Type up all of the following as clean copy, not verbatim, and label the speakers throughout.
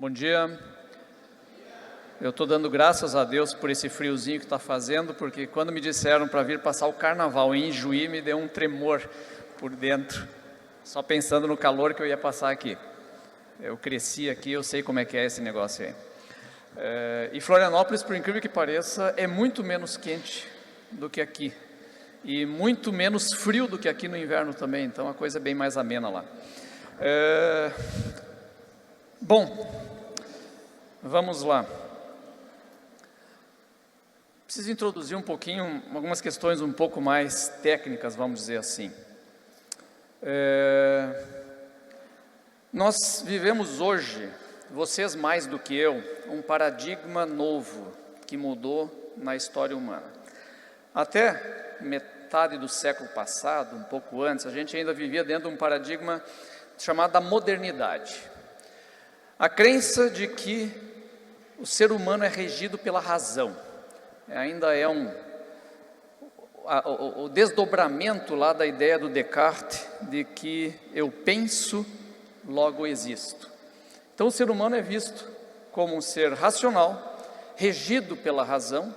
Speaker 1: Bom dia. Eu estou dando graças a Deus por esse friozinho que está fazendo, porque quando me disseram para vir passar o carnaval em Juí, me deu um tremor por dentro, só pensando no calor que eu ia passar aqui. Eu cresci aqui, eu sei como é que é esse negócio aí. E Florianópolis, por incrível que pareça, é muito menos quente do que aqui. E muito menos frio do que aqui no inverno também, então a coisa é bem mais amena lá. Bom, vamos lá. Preciso introduzir um pouquinho, algumas questões um pouco mais técnicas, vamos dizer assim. Nós vivemos hoje, vocês mais do que eu, um paradigma novo que mudou na história humana. Até metade do século passado, um pouco antes, a gente ainda vivia dentro de um paradigma chamado da modernidade. A crença de que o ser humano é regido pela razão. Ainda é o desdobramento lá da ideia do Descartes, de que eu penso, logo existo. Então o ser humano é visto como um ser racional, regido pela razão,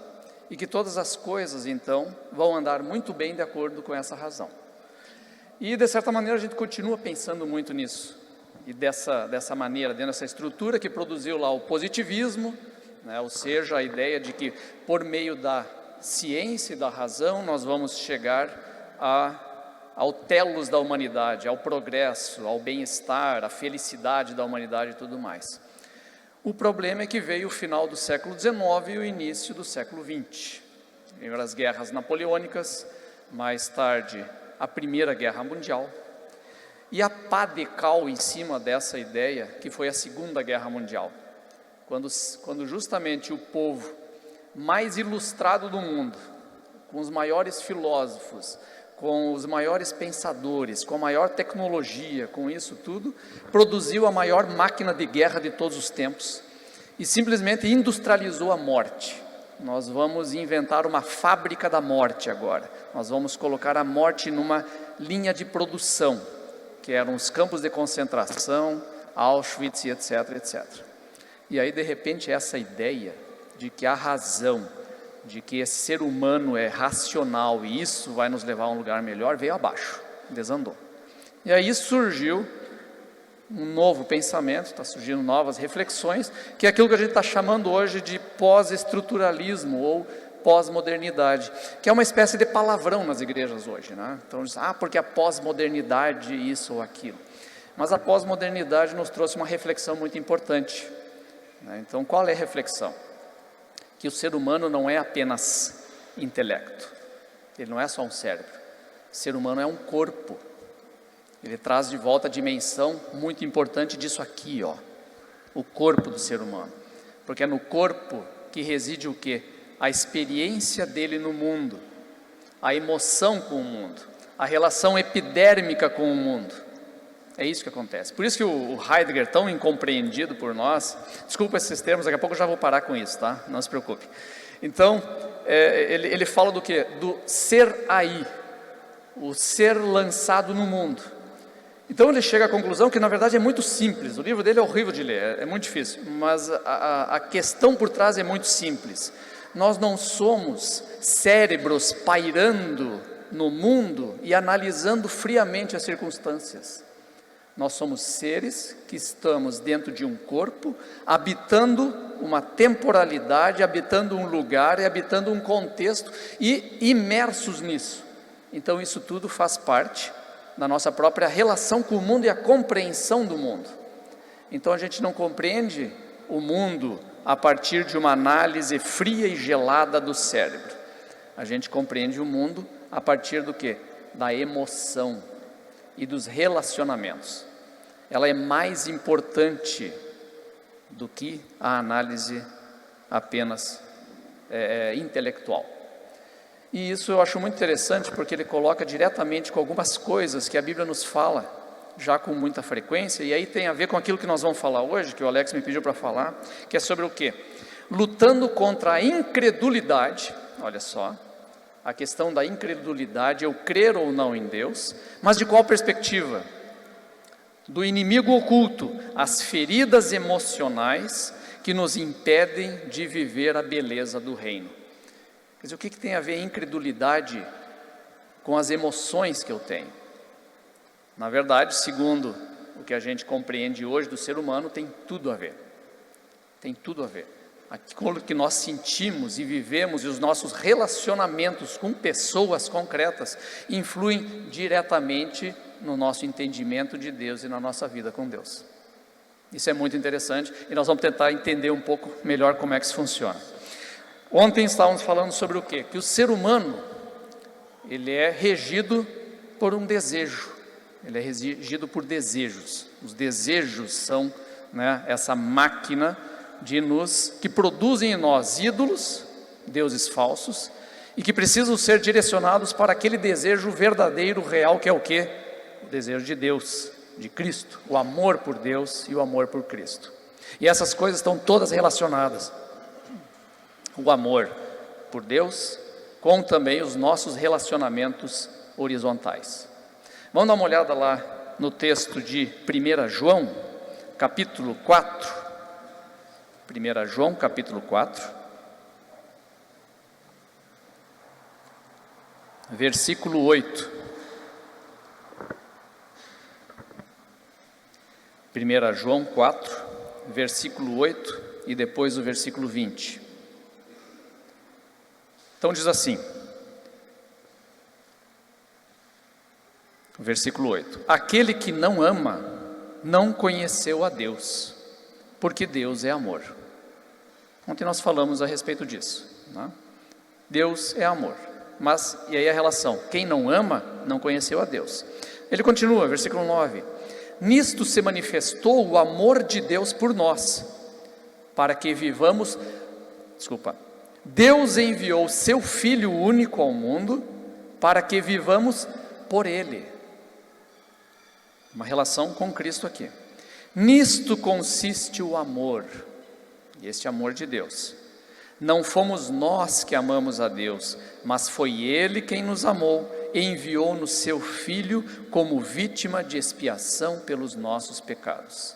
Speaker 1: e que todas as coisas então vão andar muito bem de acordo com essa razão. E de certa maneira a gente continua pensando muito nisso, e dessa maneira, dentro dessa estrutura que produziu lá o positivismo, ou seja, a ideia de que por meio da ciência e da razão nós vamos chegar ao telos da humanidade, ao progresso, ao bem-estar, à felicidade da humanidade e tudo mais. O problema é que veio o final do século XIX e o início do século XX. Primeiro as guerras napoleônicas, mais tarde a Primeira Guerra Mundial, e a pá de cal em cima dessa ideia, que foi a Segunda Guerra Mundial. Quando justamente o povo mais ilustrado do mundo, com os maiores filósofos, com os maiores pensadores, com a maior tecnologia, com isso tudo, produziu a maior máquina de guerra de todos os tempos e simplesmente industrializou a morte. Nós vamos inventar uma fábrica da morte agora. Nós vamos colocar a morte numa linha de produção, que eram os campos de concentração, Auschwitz e etc, etc. E aí, de repente, essa ideia de que a razão, de que esse ser humano é racional e isso vai nos levar a um lugar melhor, veio abaixo, desandou. E aí surgiu um novo pensamento, está surgindo novas reflexões, que é aquilo que a gente está chamando hoje de pós-estruturalismo ou pós-modernidade, que é uma espécie de palavrão nas igrejas hoje, né? Então diz, porque a pós-modernidade isso ou aquilo. Mas a pós-modernidade nos trouxe uma reflexão muito importante. Então, qual é a reflexão? Que o ser humano não é apenas intelecto, ele não é só um cérebro, o ser humano é um corpo, ele traz de volta a dimensão muito importante disso aqui, o corpo do ser humano, porque é no corpo que reside o quê? A experiência dele no mundo, a emoção com o mundo, a relação epidérmica com o mundo. É isso que acontece. Por isso que o Heidegger, tão incompreendido por nós, desculpa esses termos, daqui a pouco eu já vou parar com isso, tá? Não se preocupe. Então, ele fala do quê? Do ser aí, o ser lançado no mundo. Então ele chega à conclusão que na verdade é muito simples, o livro dele é horrível de ler, é muito difícil, mas a questão por trás é muito simples. Nós não somos cérebros pairando no mundo e analisando friamente as circunstâncias. Nós somos seres que estamos dentro de um corpo, habitando uma temporalidade, habitando um lugar e habitando um contexto e imersos nisso. Então isso tudo faz parte da nossa própria relação com o mundo e a compreensão do mundo. Então a gente não compreende o mundo a partir de uma análise fria e gelada do cérebro. A gente compreende o mundo a partir do quê? Da emoção e dos relacionamentos. Ela é mais importante do que a análise apenas intelectual. E isso eu acho muito interessante porque ele coloca diretamente com algumas coisas que a Bíblia nos fala, já com muita frequência, e aí tem a ver com aquilo que nós vamos falar hoje, que o Alex me pediu para falar, que é sobre o quê? Lutando contra a incredulidade, olha só, a questão da incredulidade, eu crer ou não em Deus, mas de qual perspectiva? do inimigo oculto, as feridas emocionais que nos impedem de viver a beleza do reino. Quer dizer, o que tem a ver a incredulidade com as emoções que eu tenho? Na verdade, segundo o que a gente compreende hoje do ser humano, tem tudo a ver. Tem tudo a ver. Aquilo que nós sentimos e vivemos e os nossos relacionamentos com pessoas concretas influem diretamente no nosso entendimento de Deus e na nossa vida com Deus. Isso é muito interessante e nós vamos tentar entender um pouco melhor como é que isso funciona. Ontem estávamos falando sobre o quê? Que o ser humano, ele é regido por um desejo, ele é regido por desejos. Os desejos são, essa máquina que produzem em nós ídolos, deuses falsos, e que precisam ser direcionados para aquele desejo verdadeiro, real, que é o quê? O desejo de Deus, de Cristo, o amor por Deus e o amor por Cristo. E essas coisas estão todas relacionadas. O amor por Deus, com também os nossos relacionamentos horizontais. Vamos dar uma olhada lá no texto de 1 João, capítulo 4. 1 João, capítulo 4. Versículo 8. 1 João 4, versículo 8 e depois o versículo 20. Então diz assim, versículo 8: aquele que não ama, não conheceu a Deus, porque Deus é amor. Ontem nós falamos a respeito disso, né? Deus é amor, mas e aí a relação? Quem não ama, não conheceu a Deus. Ele continua, versículo 9: nisto se manifestou o amor de Deus por nós, para que vivamos, Deus enviou seu Filho único ao mundo, para que vivamos por Ele. Uma relação com Cristo aqui. Nisto consiste o amor, e este amor de Deus. Não fomos nós que amamos a Deus, mas foi Ele quem nos amou e enviou no seu Filho como vítima de expiação pelos nossos pecados.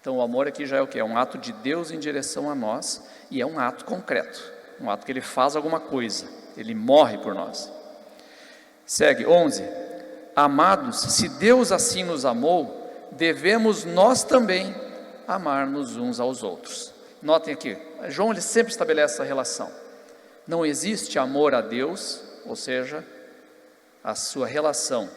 Speaker 1: Então o amor aqui já é o que? É um ato de Deus em direção a nós, e é um ato concreto, um ato que Ele faz alguma coisa, Ele morre por nós. Segue, 11: amados, se Deus assim nos amou, devemos nós também amar-nos uns aos outros. Notem aqui, João ele sempre estabelece essa relação. Não existe amor a Deus, ou seja, a sua relação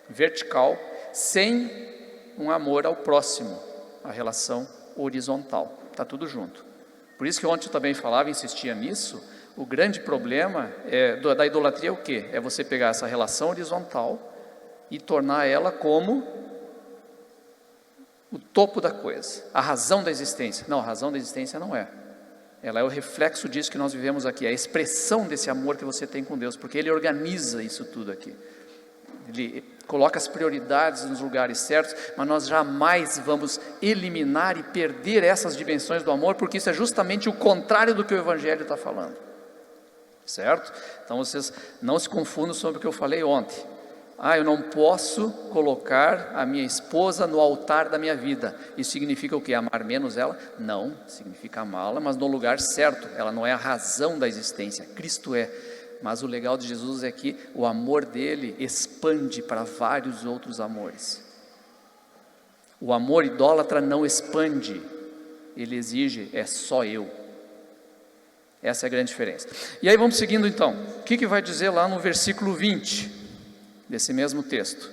Speaker 1: vertical, sem um amor ao próximo, a relação horizontal, está tudo junto. Por isso que ontem eu também falava e insistia nisso. O grande problema da idolatria é o quê? É você pegar essa relação horizontal e tornar ela como o topo da coisa, a razão da existência. Não, a razão da existência não é. Ela é o reflexo disso que nós vivemos aqui, é a expressão desse amor que você tem com Deus, porque Ele organiza isso tudo aqui. Ele coloca as prioridades nos lugares certos, mas nós jamais vamos eliminar e perder essas dimensões do amor, porque isso é justamente o contrário do que o Evangelho está falando. Certo? Então vocês não se confundam sobre o que eu falei ontem. Eu não posso colocar a minha esposa no altar da minha vida. Isso significa o quê? Amar menos ela? Não, significa amá-la, mas no lugar certo. Ela não é a razão da existência, Cristo é. Mas o legal de Jesus é que o amor dele expande para vários outros amores. O amor idólatra não expande, ele exige, é só eu. Essa é a grande diferença. E aí vamos seguindo então. O que vai dizer lá no versículo 20? Desse mesmo texto.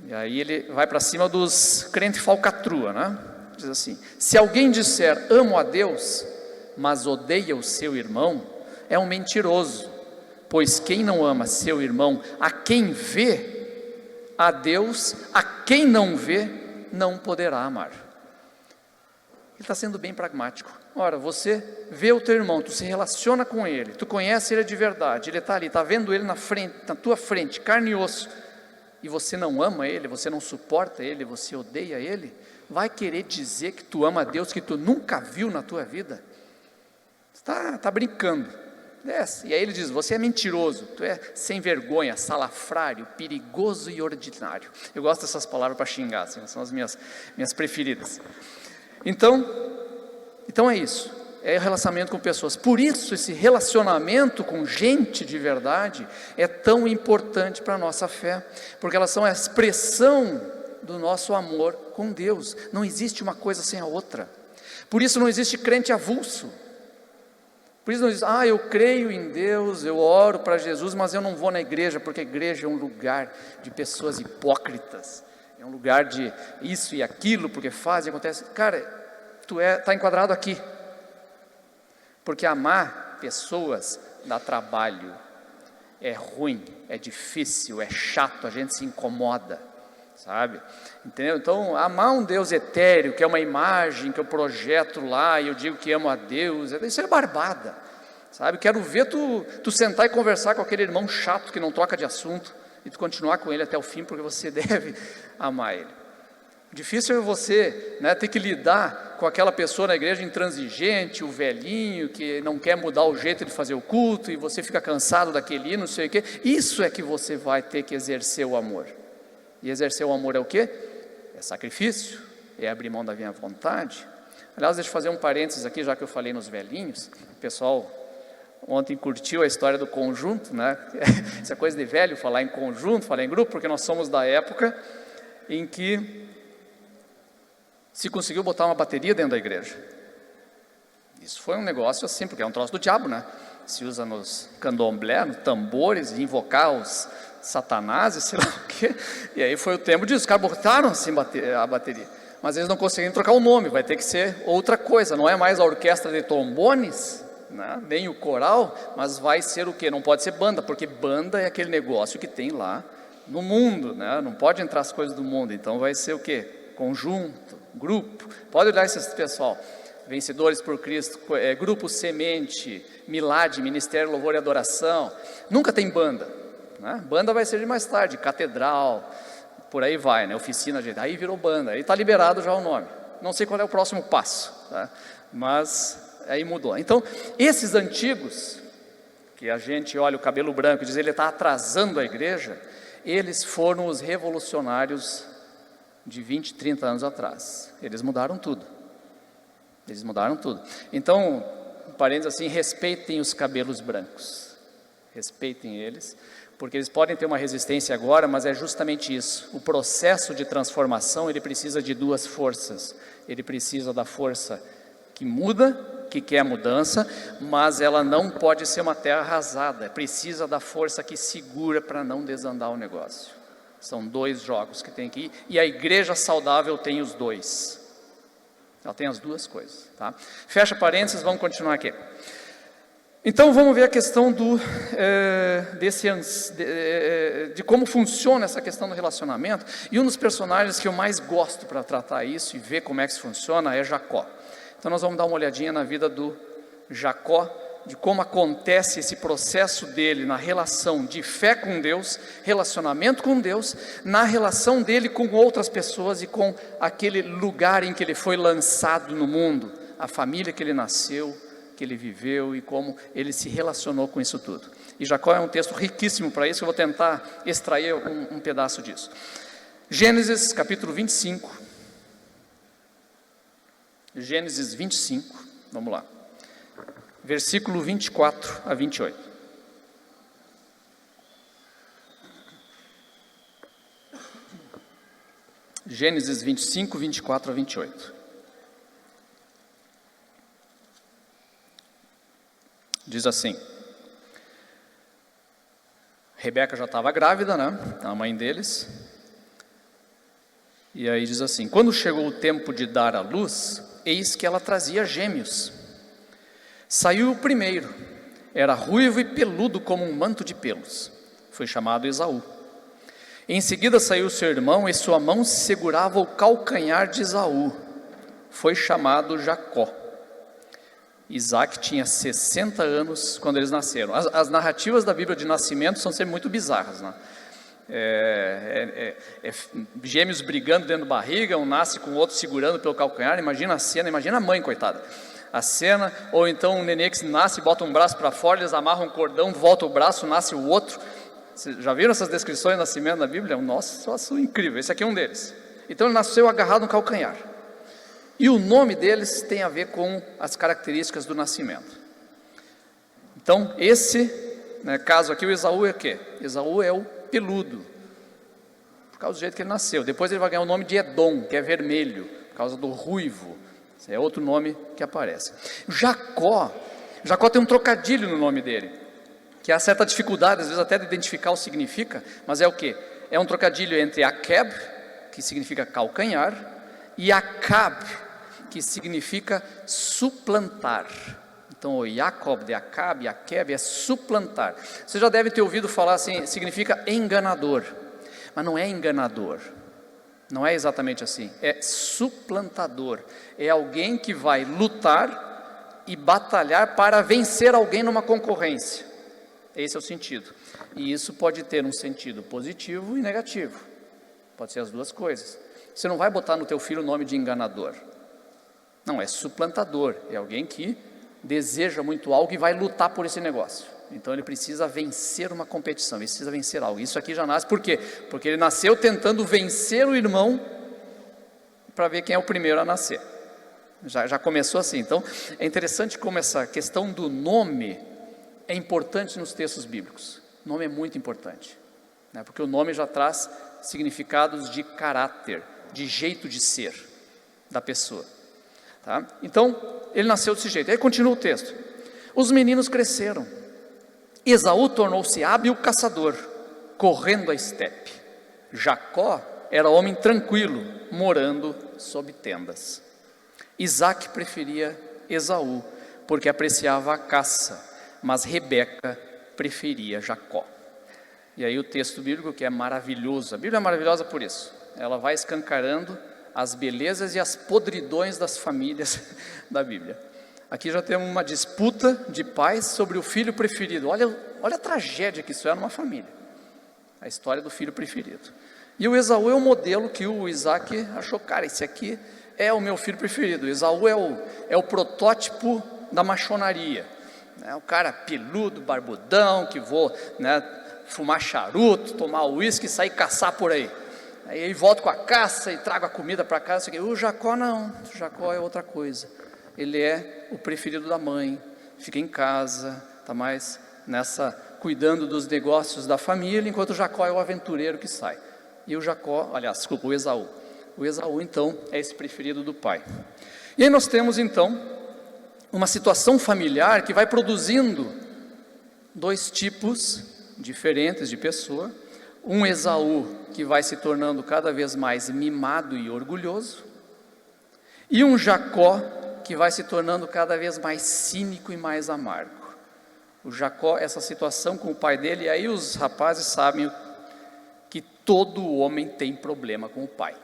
Speaker 1: E aí ele vai para cima dos crentes falcatrua, né? Diz assim: se alguém disser amo a Deus, mas odeia o seu irmão, é um mentiroso, pois quem não ama seu irmão, a quem vê, a Deus, a quem não vê, não poderá amar. Ele está sendo bem pragmático. Ora, você vê o teu irmão, tu se relaciona com ele, tu conhece ele de verdade, ele está ali, está vendo ele na tua frente, carne e osso, e você não ama ele, você não suporta ele, você odeia ele, vai querer dizer que tu ama a Deus que tu nunca viu na tua vida? Está brincando. E aí ele diz, você é mentiroso, tu é sem vergonha, salafrário, perigoso e ordinário. Eu gosto dessas palavras para xingar, assim, são as minhas preferidas. Então é isso, é o relacionamento com pessoas. Por isso esse relacionamento com gente de verdade é tão importante para a nossa fé, porque elas são a expressão do nosso amor com Deus. Não existe uma coisa sem a outra. Por isso não existe crente avulso. Por isso não diz, eu creio em Deus, eu oro para Jesus, mas eu não vou na igreja, porque a igreja é um lugar de pessoas hipócritas, é um lugar de isso e aquilo, porque faz e acontece. Cara, tu está enquadrado aqui, porque amar pessoas dá trabalho, é ruim, é difícil, é chato, a gente se incomoda, sabe? Entendeu? Então, amar um Deus etéreo, que é uma imagem que eu projeto lá e eu digo que amo a Deus, isso é barbada, sabe? Quero ver tu sentar e conversar com aquele irmão chato que não troca de assunto e tu continuar com ele até o fim, porque você deve amar ele. Difícil é você, ter que lidar com aquela pessoa na igreja intransigente, o velhinho que não quer mudar o jeito de fazer o culto e você fica cansado daquele hino, não sei o quê. Isso é que você vai ter que exercer o amor. E exercer o amor é o quê? É sacrifício, é abrir mão da minha vontade. Aliás, deixa eu fazer um parênteses aqui, já que eu falei nos velhinhos. O pessoal ontem curtiu a história do conjunto, Isso é coisa de velho, falar em conjunto, falar em grupo, porque nós somos da época em que se conseguiu botar uma bateria dentro da igreja. Isso foi um negócio assim, porque é um troço do diabo, Se usa nos candomblé, nos tambores, invocar os Satanás e sei lá o quê. E aí foi o tempo disso, os caras botaram assim a bateria, mas eles não conseguiram trocar o nome, vai ter que ser outra coisa, não é mais a orquestra de trombones, nem o coral, mas vai ser o quê? Não pode ser banda, porque banda é aquele negócio que tem lá no mundo, não pode entrar as coisas do mundo, então vai ser o quê? Conjunto, grupo. Pode olhar esse pessoal, Vencedores por Cristo, Grupo Semente, Milad, Ministério Louvor e Adoração, nunca tem banda. Banda vai ser de mais tarde, catedral, por aí vai, oficina, aí virou banda, aí está liberado já o nome, não sei qual é o próximo passo, mas aí mudou. Então, esses antigos, que a gente olha o cabelo branco e diz, ele está atrasando a igreja, eles foram os revolucionários de 20, 30 anos atrás, eles mudaram tudo. Então, parênteses assim, respeitem os cabelos brancos, respeitem eles, porque eles podem ter uma resistência agora, mas é justamente isso, o processo de transformação, ele precisa de duas forças, ele precisa da força que muda, que quer mudança, mas ela não pode ser uma terra arrasada, precisa da força que segura para não desandar o negócio. São dois jogos que tem que ir, e a igreja saudável tem os dois, ela tem as duas coisas, Fecha parênteses, vamos continuar aqui. Então vamos ver a questão de como funciona essa questão do relacionamento, e um dos personagens que eu mais gosto para tratar isso e ver como é que isso funciona é Jacó. Então nós vamos dar uma olhadinha na vida do Jacó, de como acontece esse processo dele na relação de fé com Deus, relacionamento com Deus, na relação dele com outras pessoas e com aquele lugar em que ele foi lançado no mundo, a família que ele nasceu, que ele viveu e como ele se relacionou com isso tudo. E Jacó é um texto riquíssimo para isso, eu vou tentar extrair um pedaço disso. Gênesis capítulo 25, Gênesis 25, vamos lá, versículo 24 a 28. Gênesis 25, 24 a 28. Diz assim, Rebeca já estava grávida, a mãe deles, e aí diz assim, quando chegou o tempo de dar à luz, eis que ela trazia gêmeos. Saiu o primeiro, era ruivo e peludo como um manto de pelos, foi chamado Esaú. Em seguida saiu seu irmão e sua mão segurava o calcanhar de Esaú, foi chamado Jacó. Isaac tinha 60 anos quando eles nasceram. As narrativas da Bíblia de nascimento são sempre muito bizarras, gêmeos brigando dentro da barriga, um nasce com o outro segurando pelo calcanhar, imagina a cena, imagina a mãe, coitada. a cena, ou então um nenê que nasce, bota um braço para fora, eles amarram um cordão, volta o braço, nasce o outro. Vocês já viram essas descrições de nascimento na Bíblia? Nossa, incrível, esse aqui é um deles. Então ele nasceu agarrado no calcanhar, e o nome deles tem a ver com as características do nascimento. Então esse caso aqui, o Esaú é o quê? Esaú é o peludo, por causa do jeito que ele nasceu. Depois ele vai ganhar o nome de Edom, que é vermelho, por causa do ruivo. Esse é outro nome que aparece. Jacó tem um trocadilho no nome dele, que há certa dificuldade, às vezes até de identificar o que significa, mas é o quê? É um trocadilho entre Akeb, que significa calcanhar, e Acab, que significa suplantar. Então o Jacob de Acab, Akeb é suplantar. Você já deve ter ouvido falar assim, significa enganador, mas não é enganador, não é exatamente assim, é suplantador, é alguém que vai lutar e batalhar para vencer alguém numa concorrência. Esse é o sentido, e isso pode ter um sentido positivo e negativo, pode ser as duas coisas. Você não vai botar no teu filho o nome de enganador, não, é suplantador, é alguém que deseja muito algo e vai lutar por esse negócio. Então ele precisa vencer uma competição, ele precisa vencer algo. Isso aqui já nasce por quê? Porque ele nasceu tentando vencer o irmão, para ver quem é o primeiro a nascer. Já começou assim. Então é interessante como essa questão do nome é importante nos textos bíblicos. O nome é muito importante, porque o nome já traz significados de caráter, de jeito de ser da pessoa. Tá? Então ele nasceu desse jeito. Aí continua o texto: os meninos cresceram, Esaú tornou-se hábil caçador, correndo a estepe. Jacó era homem tranquilo, morando sob tendas. Isaac preferia Esaú, porque apreciava a caça, mas Rebeca preferia Jacó. E aí o texto bíblico, que é maravilhoso, a Bíblia é maravilhosa por isso, ela vai escancarando as belezas e as podridões das famílias da Bíblia. Aqui já temos uma disputa de pais sobre o filho preferido. Olha a tragédia que isso é numa família, a história do filho preferido. E o Esaú é o modelo que o Isaac achou, cara, esse aqui é o meu filho preferido. O Esaú é o protótipo da machonaria, o cara peludo, barbudão, que vou fumar charuto, tomar uísque e sair caçar por aí. Aí volto com a caça e trago a comida para casa. O Jacó não, o Jacó é outra coisa. Ele é o preferido da mãe, fica em casa, está mais cuidando dos negócios da família, enquanto o Jacó é o aventureiro que sai. E o Esaú. O Esaú, então, é esse preferido do pai. E aí nós temos, então, uma situação familiar que vai produzindo dois tipos diferentes de pessoa. Um Esaú que vai se tornando cada vez mais mimado e orgulhoso, e um Jacó que vai se tornando cada vez mais cínico e mais amargo. O Jacó, essa situação com o pai dele, e aí os rapazes sabem que todo homem tem problema com o pai.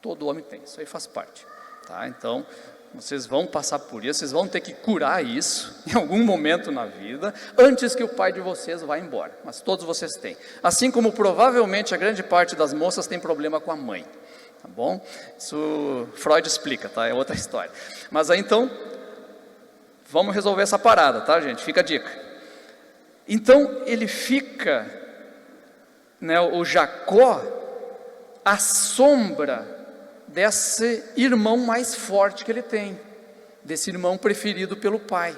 Speaker 1: Todo homem tem, isso aí faz parte. Tá? Então, vocês vão passar por isso, vocês vão ter que curar isso em algum momento na vida, antes que o pai de vocês vá embora. Mas todos vocês têm. Assim como provavelmente a grande parte das moças tem problema com a mãe. Tá bom? Isso Freud explica, tá? É outra história. Mas aí então, vamos resolver essa parada, tá, gente? Fica a dica. Então ele fica, o Jacó, à sombra desse irmão mais forte que ele tem, desse irmão preferido pelo pai.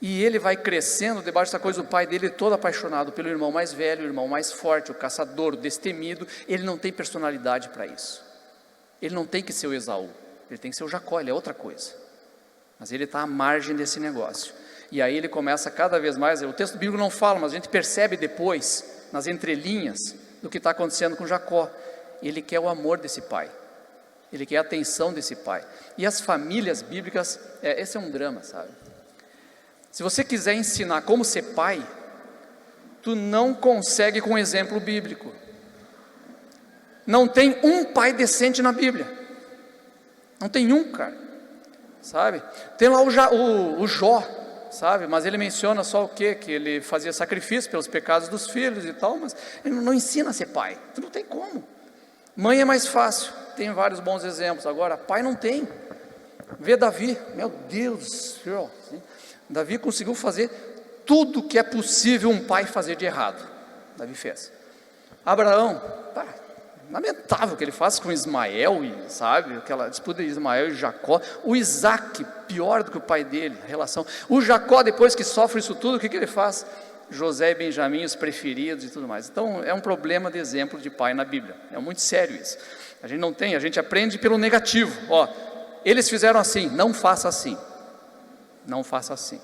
Speaker 1: E ele vai crescendo debaixo dessa coisa, o pai dele todo apaixonado pelo irmão mais velho, o irmão mais forte, o caçador, o destemido. Ele não tem personalidade para isso. Ele não tem que ser o Esaú, ele tem que ser o Jacó, ele é outra coisa. Mas ele está à margem desse negócio. E aí ele começa cada vez mais, o texto bíblico não fala, mas a gente percebe depois, nas entrelinhas, do que está acontecendo com Jacó. Ele quer o amor desse pai, ele quer a atenção desse pai. E as famílias bíblicas, esse é um drama, sabe? Se você quiser ensinar como ser pai, tu não consegue com exemplo bíblico. Não tem um pai decente na Bíblia. Não tem um, cara. Sabe? Tem lá o Jó, sabe? Mas ele menciona só o quê? Que ele fazia sacrifício pelos pecados dos filhos e tal, mas ele não ensina a ser pai. Tu não tem como. Mãe é mais fácil, tem vários bons exemplos. Agora, pai não tem. Vê Davi, meu Deus do céu, Davi conseguiu fazer tudo que é possível um pai fazer de errado, Davi fez. Abraão, lamentável o que ele faz com Ismael, e sabe, aquela disputa de Ismael e Jacó. O Isaac, pior do que o pai dele, a relação. O Jacó, depois que sofre isso tudo, o que ele faz? José e Benjamim, os preferidos e tudo mais. Então é um problema de exemplo de pai na Bíblia, é muito sério isso. A gente não tem, a gente aprende pelo negativo. Eles fizeram assim, não faça assim, não faça assim,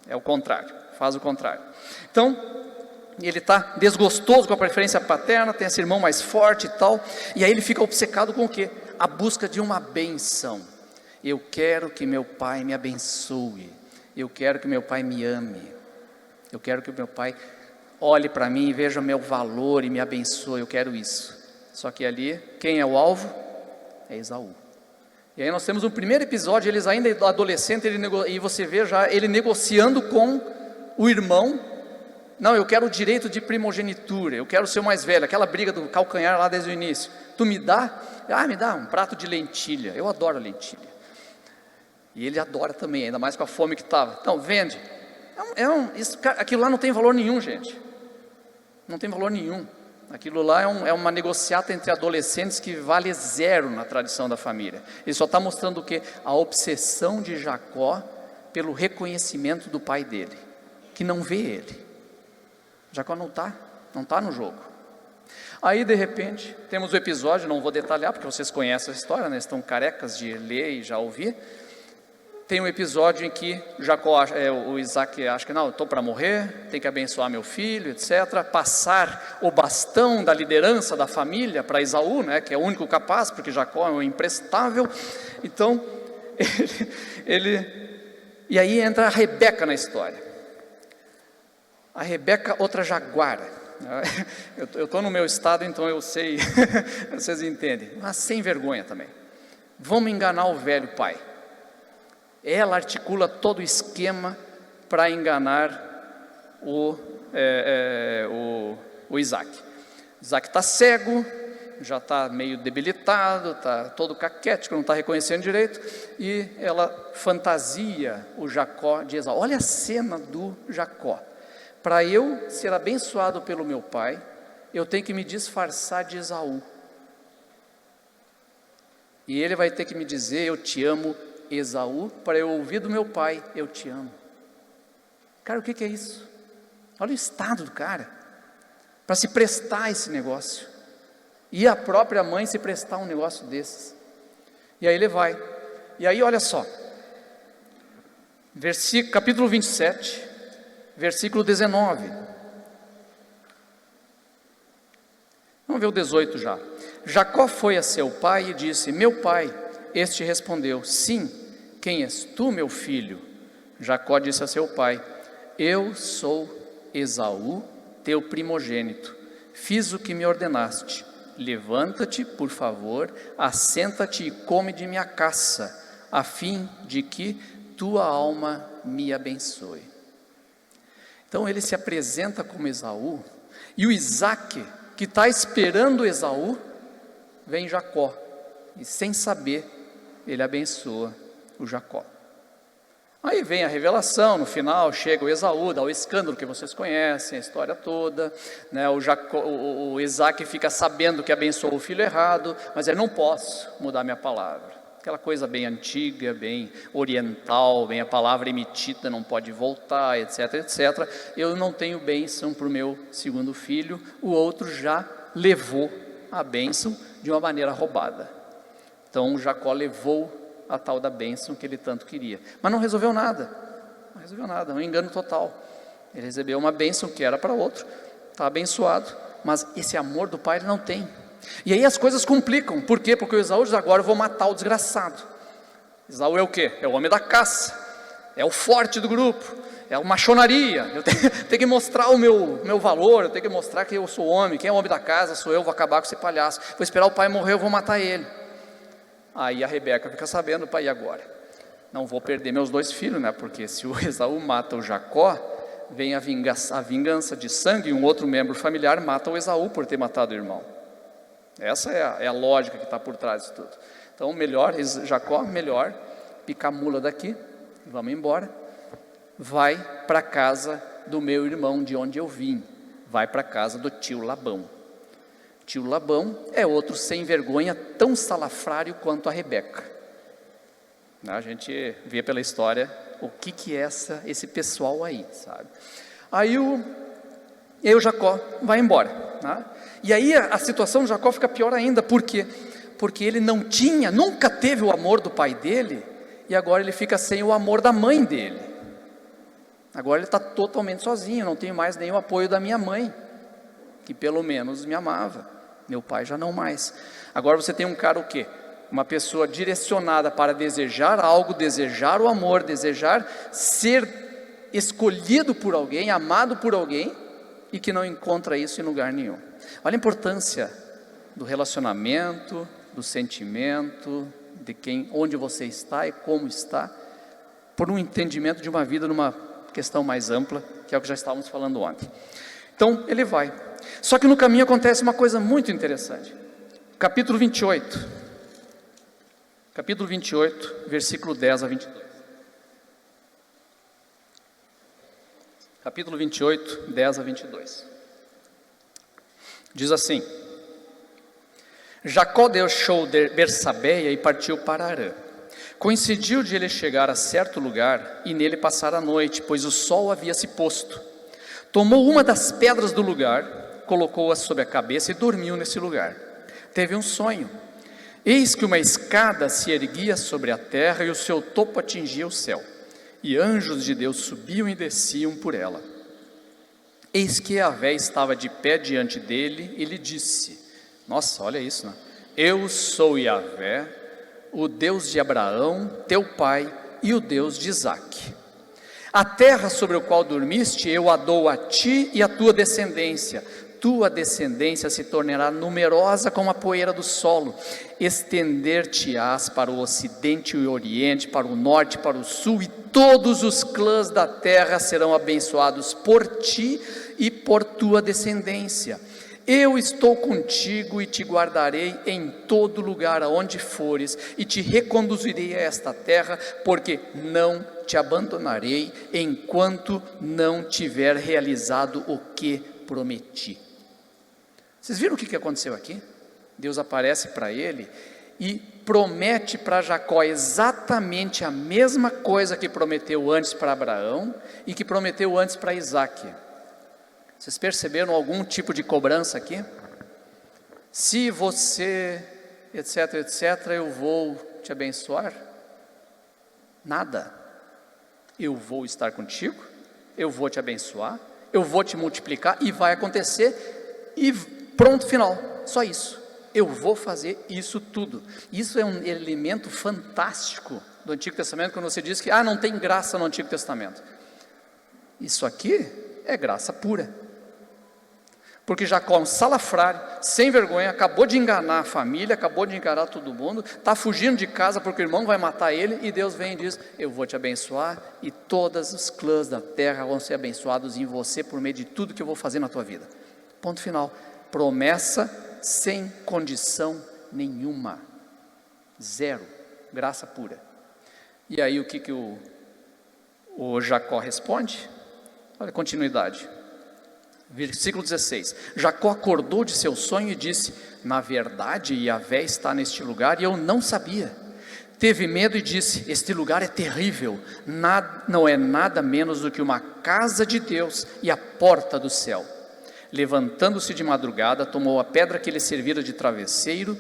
Speaker 1: é o contrário, faz o contrário. Então ele está desgostoso com a preferência paterna, tem esse irmão mais forte e tal, e aí ele fica obcecado com o quê? A busca de uma benção. Eu quero que meu pai me abençoe, eu quero que meu pai me ame, eu quero que meu pai olhe para mim e veja meu valor e me abençoe, eu quero isso. Só que ali, quem é o alvo? É Esaú. E aí nós temos um primeiro episódio, eles ainda adolescentes, e você vê já ele negociando com o irmão. Não, eu quero o direito de primogenitura, eu quero ser o mais velho, aquela briga do calcanhar lá desde o início. Tu me dá? Me dá um prato de lentilha, eu adoro lentilha. E ele adora também, ainda mais com a fome que estava. Então, vende. Aquilo lá não tem valor nenhum, gente. Não tem valor nenhum. Aquilo lá é uma negociata entre adolescentes que vale zero na tradição da família. Ele só está mostrando o quê? A obsessão de Jacó pelo reconhecimento do pai dele, que não vê ele. Jacó não está no jogo. Aí de repente, temos o episódio, não vou detalhar, porque vocês conhecem a história, né? Estão carecas de ler e já ouvir. Tem um episódio em que Jacó, o Isaac acha que não, eu estou para morrer, tem que abençoar meu filho, etc. Passar o bastão da liderança da família para Esaú, né, que é o único capaz, porque Jacó é um imprestável. Então, e aí entra a Rebeca na história. A Rebeca, outra jaguara. Eu estou no meu estado, então eu sei, vocês entendem. Mas sem vergonha também. Vamos enganar o velho pai. Ela articula todo o esquema para enganar o Isaac. Isaac está cego, já está meio debilitado, está todo caquético, não está reconhecendo direito, e ela fantasia o Jacó de Esaú. Olha a cena do Jacó. Para eu ser abençoado pelo meu pai, eu tenho que me disfarçar de Esaú. E ele vai ter que me dizer, eu te amo, Esaú, para eu ouvir do meu pai, eu te amo. Cara, o que é isso? Olha o estado do cara, para se prestar a esse negócio, e a própria mãe se prestar um negócio desses. E aí ele vai, e aí olha só, capítulo 27, versículo 19, vamos ver o 18 já. Jacó foi a seu pai e disse, meu pai. Este respondeu, sim, quem és tu, meu filho? Jacó disse a seu pai, eu sou Esaú, teu primogênito, fiz o que me ordenaste, levanta-te, por favor, assenta-te e come de minha caça, a fim de que tua alma me abençoe. Então ele se apresenta como Esaú, e o Isaac, que está esperando Esaú, vem Jacó, e sem saber, ele abençoa o Jacó. Aí vem a revelação, no final chega o Esaú, dá o escândalo que vocês conhecem, a história toda, né? O Isaac fica sabendo que abençoou o filho errado, mas ele não posso mudar minha palavra. Aquela coisa bem antiga, bem oriental, bem a palavra emitida não pode voltar, etc, etc. Eu não tenho bênção para o meu segundo filho, o outro já levou a bênção de uma maneira roubada. Então Jacó levou a tal da bênção que ele tanto queria, mas não resolveu nada, um engano total. Ele recebeu uma bênção que era para outro, está abençoado, mas esse amor do pai ele não tem. E aí as coisas complicam. Por quê? Porque o Esaú diz, agora eu vou matar o desgraçado. Esaú é o quê? É o homem da caça, é o forte do grupo, é uma machonaria. Eu tenho que mostrar o meu valor, eu tenho que mostrar que eu sou homem. Quem é o homem da casa sou eu, vou acabar com esse palhaço. Vou esperar o pai morrer, eu vou matar ele. Aí a Rebeca fica sabendo, pai, e agora? Não vou perder meus dois filhos, né? Porque se o Esaú mata o Jacó, vem a vingança de sangue, e um outro membro familiar mata o Esaú por ter matado o irmão. Essa é a lógica que está por trás de tudo. Então, Jacó, melhor pica a mula daqui, vamos embora, vai para a casa do meu irmão, de onde eu vim, vai para a casa do tio Labão. Tio Labão é outro sem vergonha, tão salafrário quanto a Rebeca. A gente vê pela história o que é esse pessoal aí, sabe? Aí o Jacó vai embora, né? E aí a situação do Jacó fica pior ainda, por quê? Porque ele nunca teve o amor do pai dele, e agora ele fica sem o amor da mãe dele. Agora ele está totalmente sozinho, não tenho mais nenhum apoio da minha mãe, que pelo menos me amava. Meu pai já não mais. Agora você tem um cara o quê? Uma pessoa direcionada para desejar algo, desejar o amor, desejar ser escolhido por alguém, amado por alguém, e que não encontra isso em lugar nenhum. Olha a importância do relacionamento, do sentimento, de onde você está e como está, por um entendimento de uma vida numa questão mais ampla, que é o que já estávamos falando ontem. Então ele vai, só que no caminho acontece uma coisa muito interessante. Capítulo 28, versículo 10 a 22. Capítulo 28, 10 a 22. Diz assim: Jacó deixou Bersabeia e partiu para Harã. Coincidiu de ele chegar a certo lugar e nele passar a noite, pois o sol havia se posto. Tomou uma das pedras do lugar, colocou-a sobre a cabeça e dormiu nesse lugar. Teve um sonho. Eis que uma escada se erguia sobre a terra e o seu topo atingia o céu, e anjos de Deus subiam e desciam por ela. Eis que Yahvé estava de pé diante dele e lhe disse: nossa, olha isso, né? Eu sou Yahvé, o Deus de Abraão, teu pai, e o Deus de Isaque. A terra sobre a qual dormiste, eu a dou a ti e a tua descendência. Tua descendência se tornará numerosa como a poeira do solo. Estender-te-ás para o ocidente e o oriente, para o norte e para o sul, e todos os clãs da terra serão abençoados por ti e por tua descendência. Eu estou contigo e te guardarei em todo lugar aonde fores, e te reconduzirei a esta terra, porque não te abandonarei enquanto não tiver realizado o que prometi. Vocês viram o que aconteceu aqui? Deus aparece para ele e promete para Jacó exatamente a mesma coisa que prometeu antes para Abraão e que prometeu antes para Isaque. Vocês perceberam algum tipo de cobrança aqui? Se você, etc, etc, eu vou te abençoar? Nada. Eu vou estar contigo, eu vou te abençoar, eu vou te multiplicar e vai acontecer e pronto, final, só isso. Eu vou fazer isso tudo. Isso é um elemento fantástico do Antigo Testamento, quando você diz que não tem graça no Antigo Testamento. Isso aqui é graça pura. Porque Jacó é um salafrário, sem vergonha, acabou de enganar a família, acabou de enganar todo mundo, está fugindo de casa porque o irmão vai matar ele, e Deus vem e diz: eu vou te abençoar, e todos os clãs da terra vão ser abençoados em você, por meio de tudo que eu vou fazer na tua vida. Ponto final. Promessa sem condição nenhuma, zero, graça pura. E aí o que o Jacó responde? Olha a continuidade. Versículo 16, Jacó acordou de seu sonho e disse: na verdade Yahvé está neste lugar e eu não sabia. Teve medo e disse: este lugar é terrível, não é nada menos do que uma casa de Deus e a porta do céu. Levantando-se de madrugada, tomou a pedra que lhe servira de travesseiro,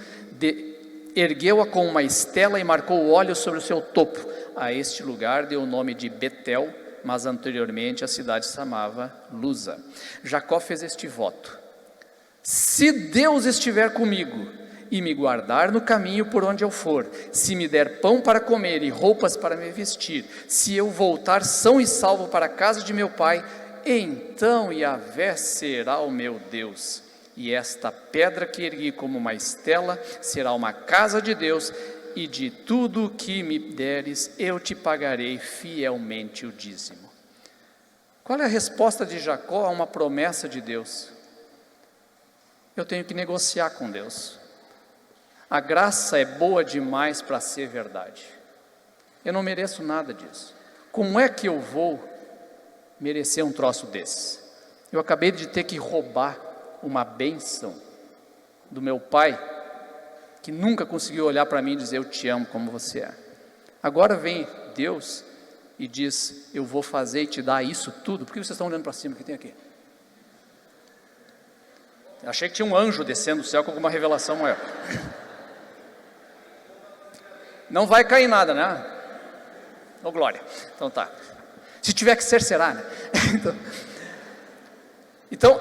Speaker 1: ergueu-a com uma estela e marcou o óleo sobre o seu topo. A este lugar deu o nome de Betel, mas anteriormente a cidade se chamava Luza. Jacó fez este voto: se Deus estiver comigo e me guardar no caminho por onde eu for, se me der pão para comer e roupas para me vestir, se eu voltar são e salvo para a casa de meu pai, então Yahvé será o meu Deus, e esta pedra que ergui como uma estela será uma casa de Deus, e de tudo o que me deres, eu te pagarei fielmente o dízimo. Qual é a resposta de Jacó a uma promessa de Deus? Eu tenho que negociar com Deus. A graça é boa demais para ser verdade. Eu não mereço nada disso. Como é que eu vou merecer um troço desse? Eu acabei de ter que roubar uma bênção do meu pai, que nunca conseguiu olhar para mim e dizer: eu te amo como você é. Agora vem Deus e diz: eu vou fazer e te dar isso tudo. Por que vocês estão olhando para cima? O que tem aqui? Eu achei que tinha um anjo descendo do céu com alguma revelação maior. Não vai cair nada, né? Ô glória. Então tá. Se tiver que ser, será, né? Então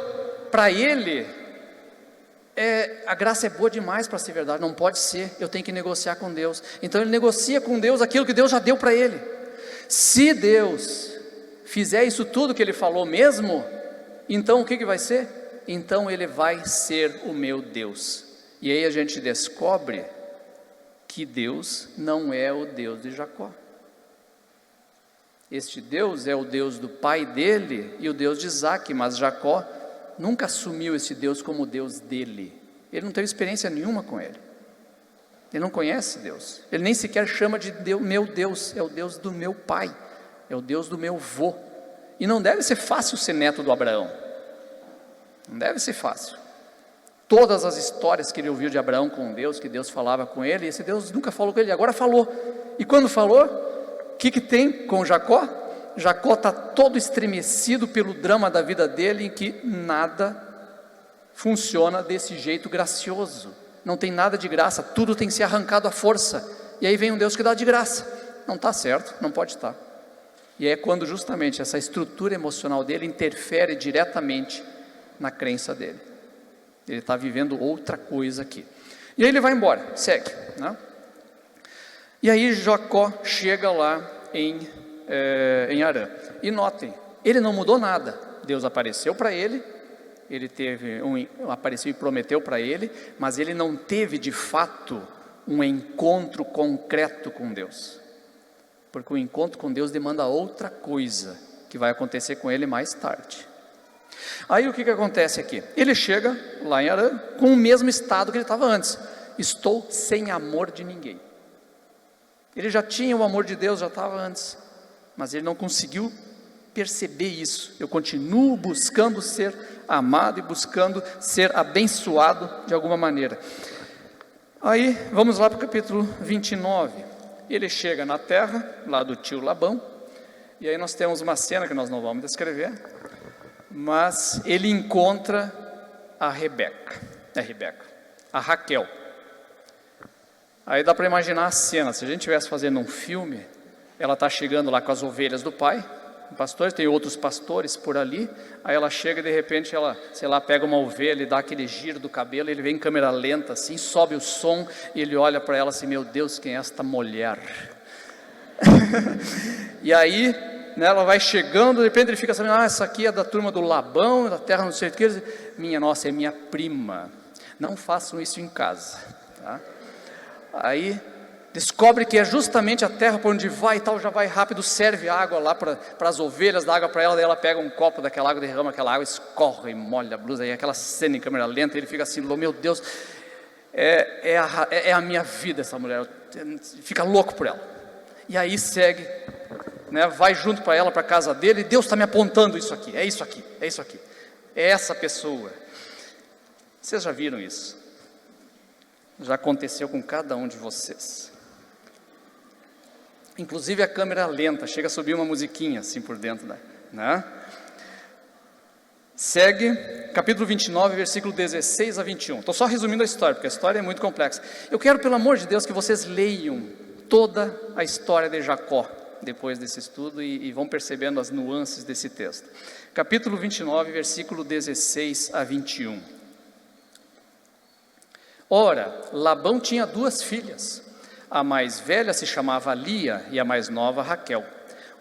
Speaker 1: para ele, a graça é boa demais para ser verdade. Não pode ser, eu tenho que negociar com Deus. Então ele negocia com Deus aquilo que Deus já deu para ele. Se Deus fizer isso tudo que ele falou mesmo, então o que vai ser? Então ele vai ser o meu Deus. E aí a gente descobre que Deus não é o Deus de Jacó. Este Deus é o Deus do pai dele e o Deus de Isaac, mas Jacó nunca assumiu esse Deus como o Deus dele. Ele não teve experiência nenhuma com ele. Ele não conhece Deus. Ele nem sequer chama de Deus, meu Deus, é o Deus do meu pai, é o Deus do meu vô. E não deve ser fácil ser neto do Abraão. Não deve ser fácil. Todas as histórias que ele ouviu de Abraão com Deus, que Deus falava com ele, esse Deus nunca falou com ele, agora falou. E quando falou, o que tem com Jacó? Jacó está todo estremecido pelo drama da vida dele, em que nada funciona desse jeito gracioso. Não tem nada de graça, tudo tem que ser arrancado à força. E aí vem um Deus que dá de graça. Não está certo, não pode estar. E é quando justamente essa estrutura emocional dele interfere diretamente na crença dele. Ele está vivendo outra coisa aqui. E aí ele vai embora, segue, né? E aí Jacó chega lá em Harã. E notem, ele não mudou nada. Deus apareceu para ele, apareceu e prometeu para ele, mas ele não teve de fato um encontro concreto com Deus. Porque o encontro com Deus demanda outra coisa, que vai acontecer com ele mais tarde. Aí o que acontece aqui? Ele chega lá em Harã com o mesmo estado que ele estava antes. Estou sem amor de ninguém. Ele já tinha o amor de Deus, já estava antes, mas ele não conseguiu perceber isso. Eu continuo buscando ser amado e buscando ser abençoado de alguma maneira. Aí vamos lá para o capítulo 29. Ele chega na terra, lá do tio Labão, e aí nós temos uma cena que nós não vamos descrever, mas ele encontra a Raquel. Aí dá para imaginar a cena. Se a gente estivesse fazendo um filme, ela está chegando lá com as ovelhas do pai, pastores, tem outros pastores por ali. Aí ela chega e de repente ela, sei lá, pega uma ovelha e dá aquele giro do cabelo. Ele vem em câmera lenta assim, sobe o som e ele olha para ela assim: meu Deus, quem é esta mulher? E aí, né, ela vai chegando, de repente ele fica sabendo: essa aqui é da turma do Labão, da terra não sei o que. Minha nossa, é minha prima. Não façam isso em casa, tá? Aí descobre que é justamente a terra para onde vai e tal, já vai rápido, serve água lá para as ovelhas, dá água para ela, daí ela pega um copo daquela água, derrama aquela água, escorre, molha a blusa, aí aquela cena em câmera lenta, ele fica assim: meu Deus, é a minha vida essa mulher, fica louco por ela. E aí segue, né, vai junto para ela, para a casa dele, e Deus está me apontando isso aqui, é isso aqui, é essa pessoa. Vocês já viram isso? Já aconteceu com cada um de vocês. Inclusive a câmera lenta, chega a subir uma musiquinha assim por dentro, né? Segue, capítulo 29, versículo 16 a 21. Estou só resumindo a história, porque a história é muito complexa. Eu quero, pelo amor de Deus, que vocês leiam toda a história de Jacó, depois desse estudo, e vão percebendo as nuances desse texto. Capítulo 29, versículo 16 a 21. Ora, Labão tinha 2 filhas. A mais velha se chamava Lia e a mais nova Raquel.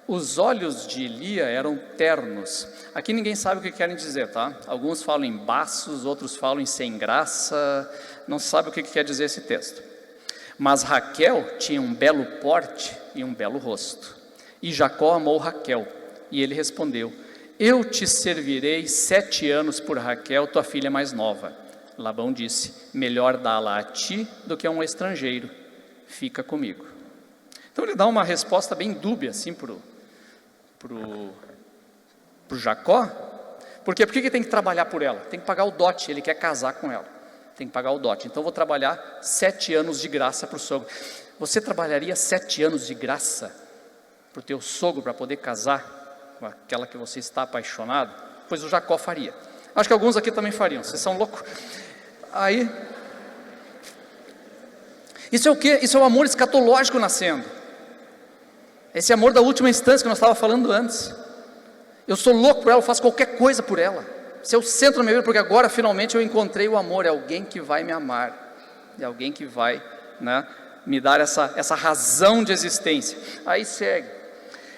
Speaker 1: Os olhos de Lia eram ternos. Aqui ninguém sabe o que querem dizer, tá? Alguns falam em baços, outros falam em sem graça. Não se sabe o que quer dizer esse texto. Mas Raquel tinha um belo porte e um belo rosto. E Jacó amou Raquel. E ele respondeu: eu te servirei 7 anos por Raquel, tua filha mais nova. Labão disse: melhor dá-la a ti do que a um estrangeiro, fica comigo. Então ele dá uma resposta bem dúbia assim pro Jacó. Por quê? Por que ele tem que trabalhar por ela? Tem que pagar o dote, ele quer casar com ela. Tem que pagar o dote. Então eu vou trabalhar 7 anos de graça para o sogro. Você trabalharia 7 anos de graça para o teu sogro para poder casar com aquela que você está apaixonado? Pois o Jacó faria. Acho que alguns aqui também fariam. Vocês são loucos? Aí, isso é o quê? Isso é o amor escatológico nascendo. Esse amor da última instância que nós estávamos falando antes. Eu sou louco por ela, eu faço qualquer coisa por ela. Esse é o centro da minha vida, porque agora finalmente eu encontrei o amor. É alguém que vai me amar. É alguém que vai, né, me dar essa razão de existência. Aí segue.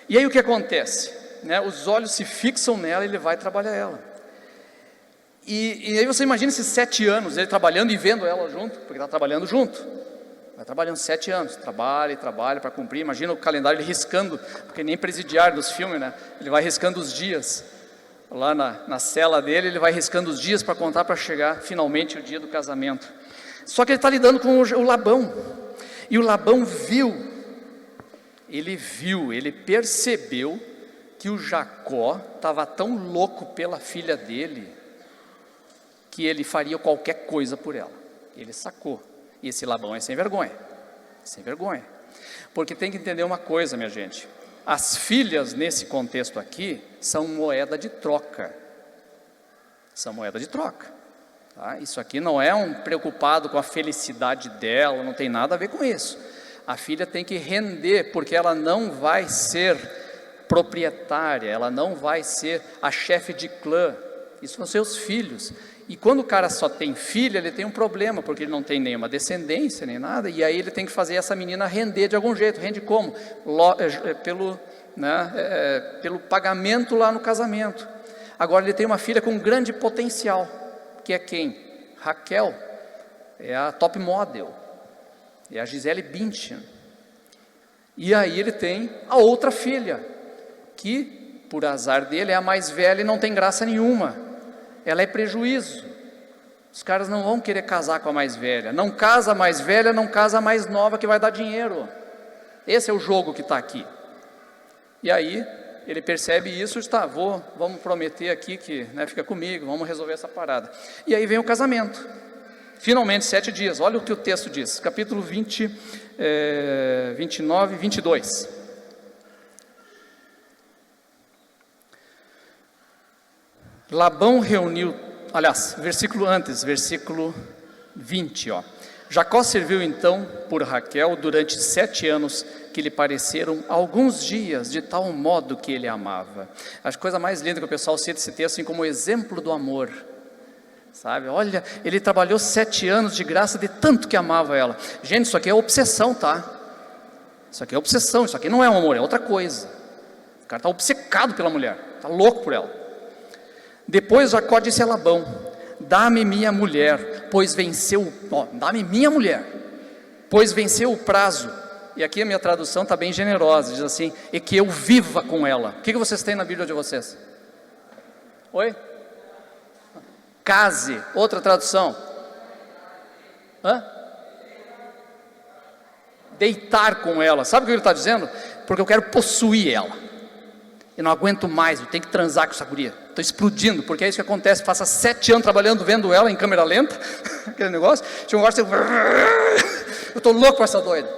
Speaker 1: E aí o que acontece? Né, os olhos se fixam nela e ele vai trabalhar ela. E aí você imagina esses 7 anos, ele trabalhando e vendo ela junto, porque está trabalhando junto. Vai trabalhando 7 anos, trabalha e trabalha para cumprir. Imagina o calendário ele riscando, porque nem presidiário dos filmes, né? Ele vai riscando os dias. Lá na cela dele, ele vai riscando os dias para contar para chegar finalmente o dia do casamento. Só que ele está lidando com o Labão. E o Labão ele percebeu que o Jacó estava tão louco pela filha dele, que ele faria qualquer coisa por ela. Ele sacou. E esse Labão é sem vergonha. Sem vergonha. Porque tem que entender uma coisa, minha gente. As filhas, nesse contexto aqui, são moeda de troca. São moeda de troca. Tá? Isso aqui não é um preocupado com a felicidade dela, não tem nada a ver com isso. A filha tem que render, porque ela não vai ser proprietária, ela não vai ser a chefe de clã. Isso vão ser os filhos. E quando o cara só tem filha, ele tem um problema, porque ele não tem nenhuma descendência, nem nada, e aí ele tem que fazer essa menina render de algum jeito. Rende como? Pelo pagamento lá no casamento. Agora ele tem uma filha com grande potencial, que é quem? Raquel, é a top model, é a Gisele Bündchen. E aí ele tem a outra filha, que por azar dele é a mais velha e não tem graça nenhuma. Ela é prejuízo. Os caras não vão querer casar com a mais velha. Não casa a mais velha, não casa a mais nova que vai dar dinheiro. Esse é o jogo que está aqui. E aí ele percebe isso e está, vamos prometer aqui que, né, fica comigo, vamos resolver essa parada. E aí vem o casamento. Finalmente 7 dias. Olha o que o texto diz. Capítulo 29, 22. Labão reuniu, aliás, versículo 20, ó. Jacó serviu então por Raquel durante 7 anos, que lhe pareceram alguns dias, de tal modo que ele amava. A coisa mais linda que o pessoal cita esse texto assim como exemplo do amor, sabe? Olha, ele trabalhou 7 anos de graça de tanto que amava ela. Gente, isso aqui é obsessão, tá? Isso aqui é obsessão, isso aqui não é um amor, é outra coisa. O cara está obcecado pela mulher, está louco por ela. Depois Jacó disse a Labão: dá-me minha mulher, pois venceu, dá-me minha mulher, pois venceu o prazo. E aqui a minha tradução está bem generosa, diz assim: e que eu viva com ela. O que vocês têm na Bíblia de vocês? Oi? Case, outra tradução. Deitar com ela. Sabe o que ele está dizendo? Porque eu quero possuir ela. Eu não aguento mais, eu tenho que transar com essa guria. Estou explodindo, porque é isso que acontece. Passa 7 anos trabalhando, vendo ela em câmera lenta, aquele negócio. Chega um negócio, eu estou louco com essa doida.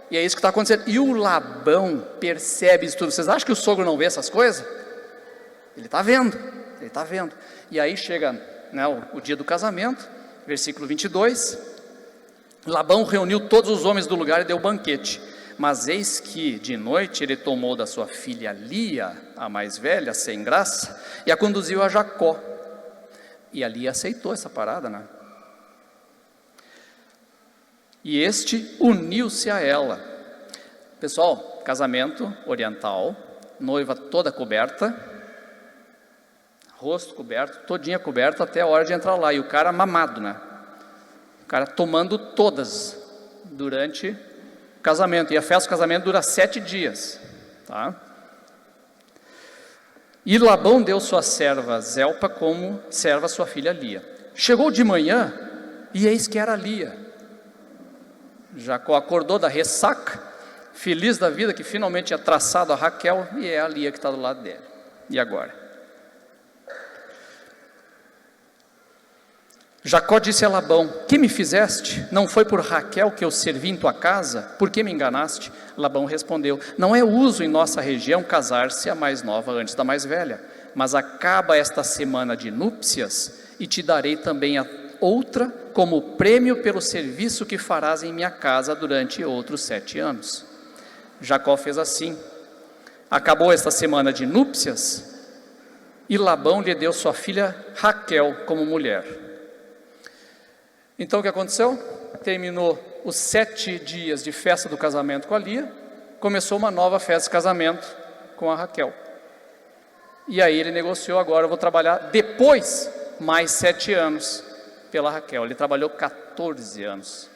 Speaker 1: E é isso que está acontecendo. E o Labão percebe isso tudo. Vocês acham que o sogro não vê essas coisas? Ele está vendo, ele está vendo. E aí chega, né, o dia do casamento, versículo 22. Labão reuniu todos os homens do lugar e deu banquete. Mas eis que de noite ele tomou da sua filha Lia, a mais velha, sem graça, e a conduziu a Jacó. E a Lia aceitou essa parada, né? E este uniu-se a ela. Pessoal, casamento oriental, noiva toda coberta, rosto coberto, todinha coberta até a hora de entrar lá. E o cara mamado, né? O cara tomando todas durante o casamento. E a festa do casamento dura 7 dias, tá? E Labão deu sua serva Zelpa como serva sua filha Lia. Chegou de manhã e eis que era Lia. Jacó acordou da ressaca, feliz da vida, que finalmente tinha traçado a Raquel, e é a Lia que está do lado dele. E agora? Jacó disse a Labão: que me fizeste? Não foi por Raquel que eu servi em tua casa? Por que me enganaste? Labão respondeu: não é uso em nossa região casar-se a mais nova antes da mais velha, mas acaba esta semana de núpcias e te darei também a outra como prêmio pelo serviço que farás em minha casa durante outros 7 anos. Jacó fez assim. Acabou esta semana de núpcias e Labão lhe deu sua filha Raquel como mulher. Então o que aconteceu? Terminou os 7 dias de festa do casamento com a Lia, começou uma nova festa de casamento com a Raquel. E aí ele negociou: agora eu vou trabalhar depois mais 7 anos pela Raquel. Ele trabalhou 14 anos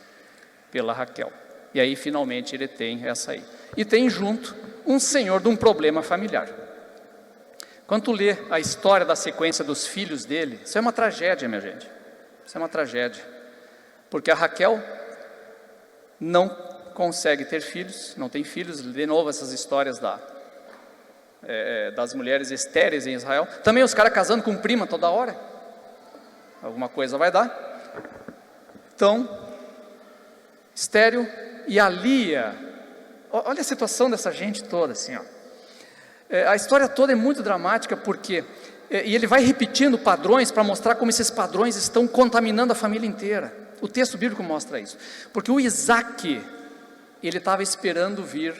Speaker 1: pela Raquel. E aí finalmente ele tem essa aí. E tem junto um senhor de um problema familiar. Quando tu lê a história da sequência dos filhos dele, isso é uma tragédia, minha gente. Isso é uma tragédia. Porque a Raquel não consegue ter filhos, não tem filhos. De novo essas histórias das mulheres estéreis em Israel. Também os caras casando com prima toda hora. Alguma coisa vai dar. Então, estéril. E a Lia, olha a situação dessa gente toda assim, ó. A história toda é muito dramática porque, e ele vai repetindo padrões para mostrar como esses padrões estão contaminando a família inteira. O texto bíblico mostra isso, porque o Isaac, ele estava esperando vir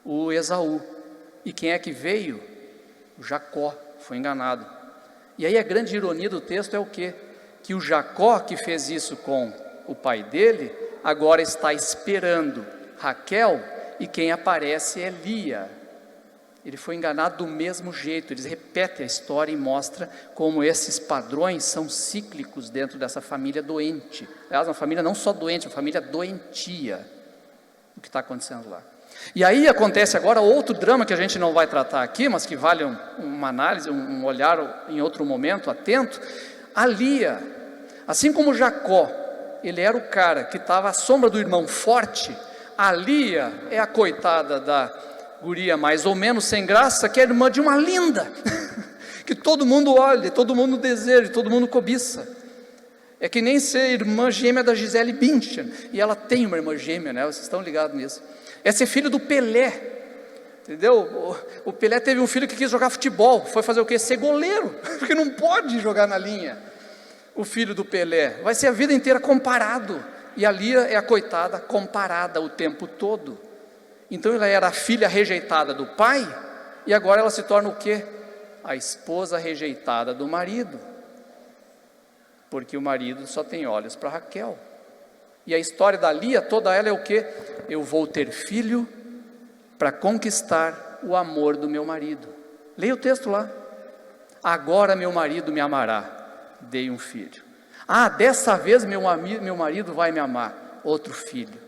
Speaker 1: o Esaú, e quem é que veio? O Jacó, foi enganado. E aí a grande ironia do texto é o quê? Que o Jacó, que fez isso com o pai dele, agora está esperando Raquel, e quem aparece é Lia. Ele foi enganado do mesmo jeito. Eles repetem a história e mostram como esses padrões são cíclicos dentro dessa família doente. Aliás, uma família não só doente, uma família doentia, o que está acontecendo lá. E aí acontece agora outro drama que a gente não vai tratar aqui, mas que vale uma análise, um olhar em outro momento atento. A Lia, assim como Jacó, ele era o cara que estava à sombra do irmão forte, a Lia é a coitada da guria mais ou menos sem graça, que é irmã de uma linda, que todo mundo olha, todo mundo deseja, todo mundo cobiça. É que nem ser irmã gêmea da Gisele Bündchen, e ela tem uma irmã gêmea, né? Vocês estão ligados nisso. É ser filho do Pelé, entendeu? O Pelé teve um filho que quis jogar futebol, foi fazer o quê? Ser goleiro, porque não pode jogar na linha. O filho do Pelé vai ser a vida inteira comparado, e a Lia é a coitada comparada o tempo todo. Então ela era a filha rejeitada do pai, e agora ela se torna o quê? A esposa rejeitada do marido, porque o marido só tem olhos para Raquel. E a história da Lia, toda ela é o quê? Eu vou ter filho para conquistar o amor do meu marido. Leia o texto lá. Agora meu marido me amará, dei um filho. Ah, dessa vez meu marido vai me amar, outro filho.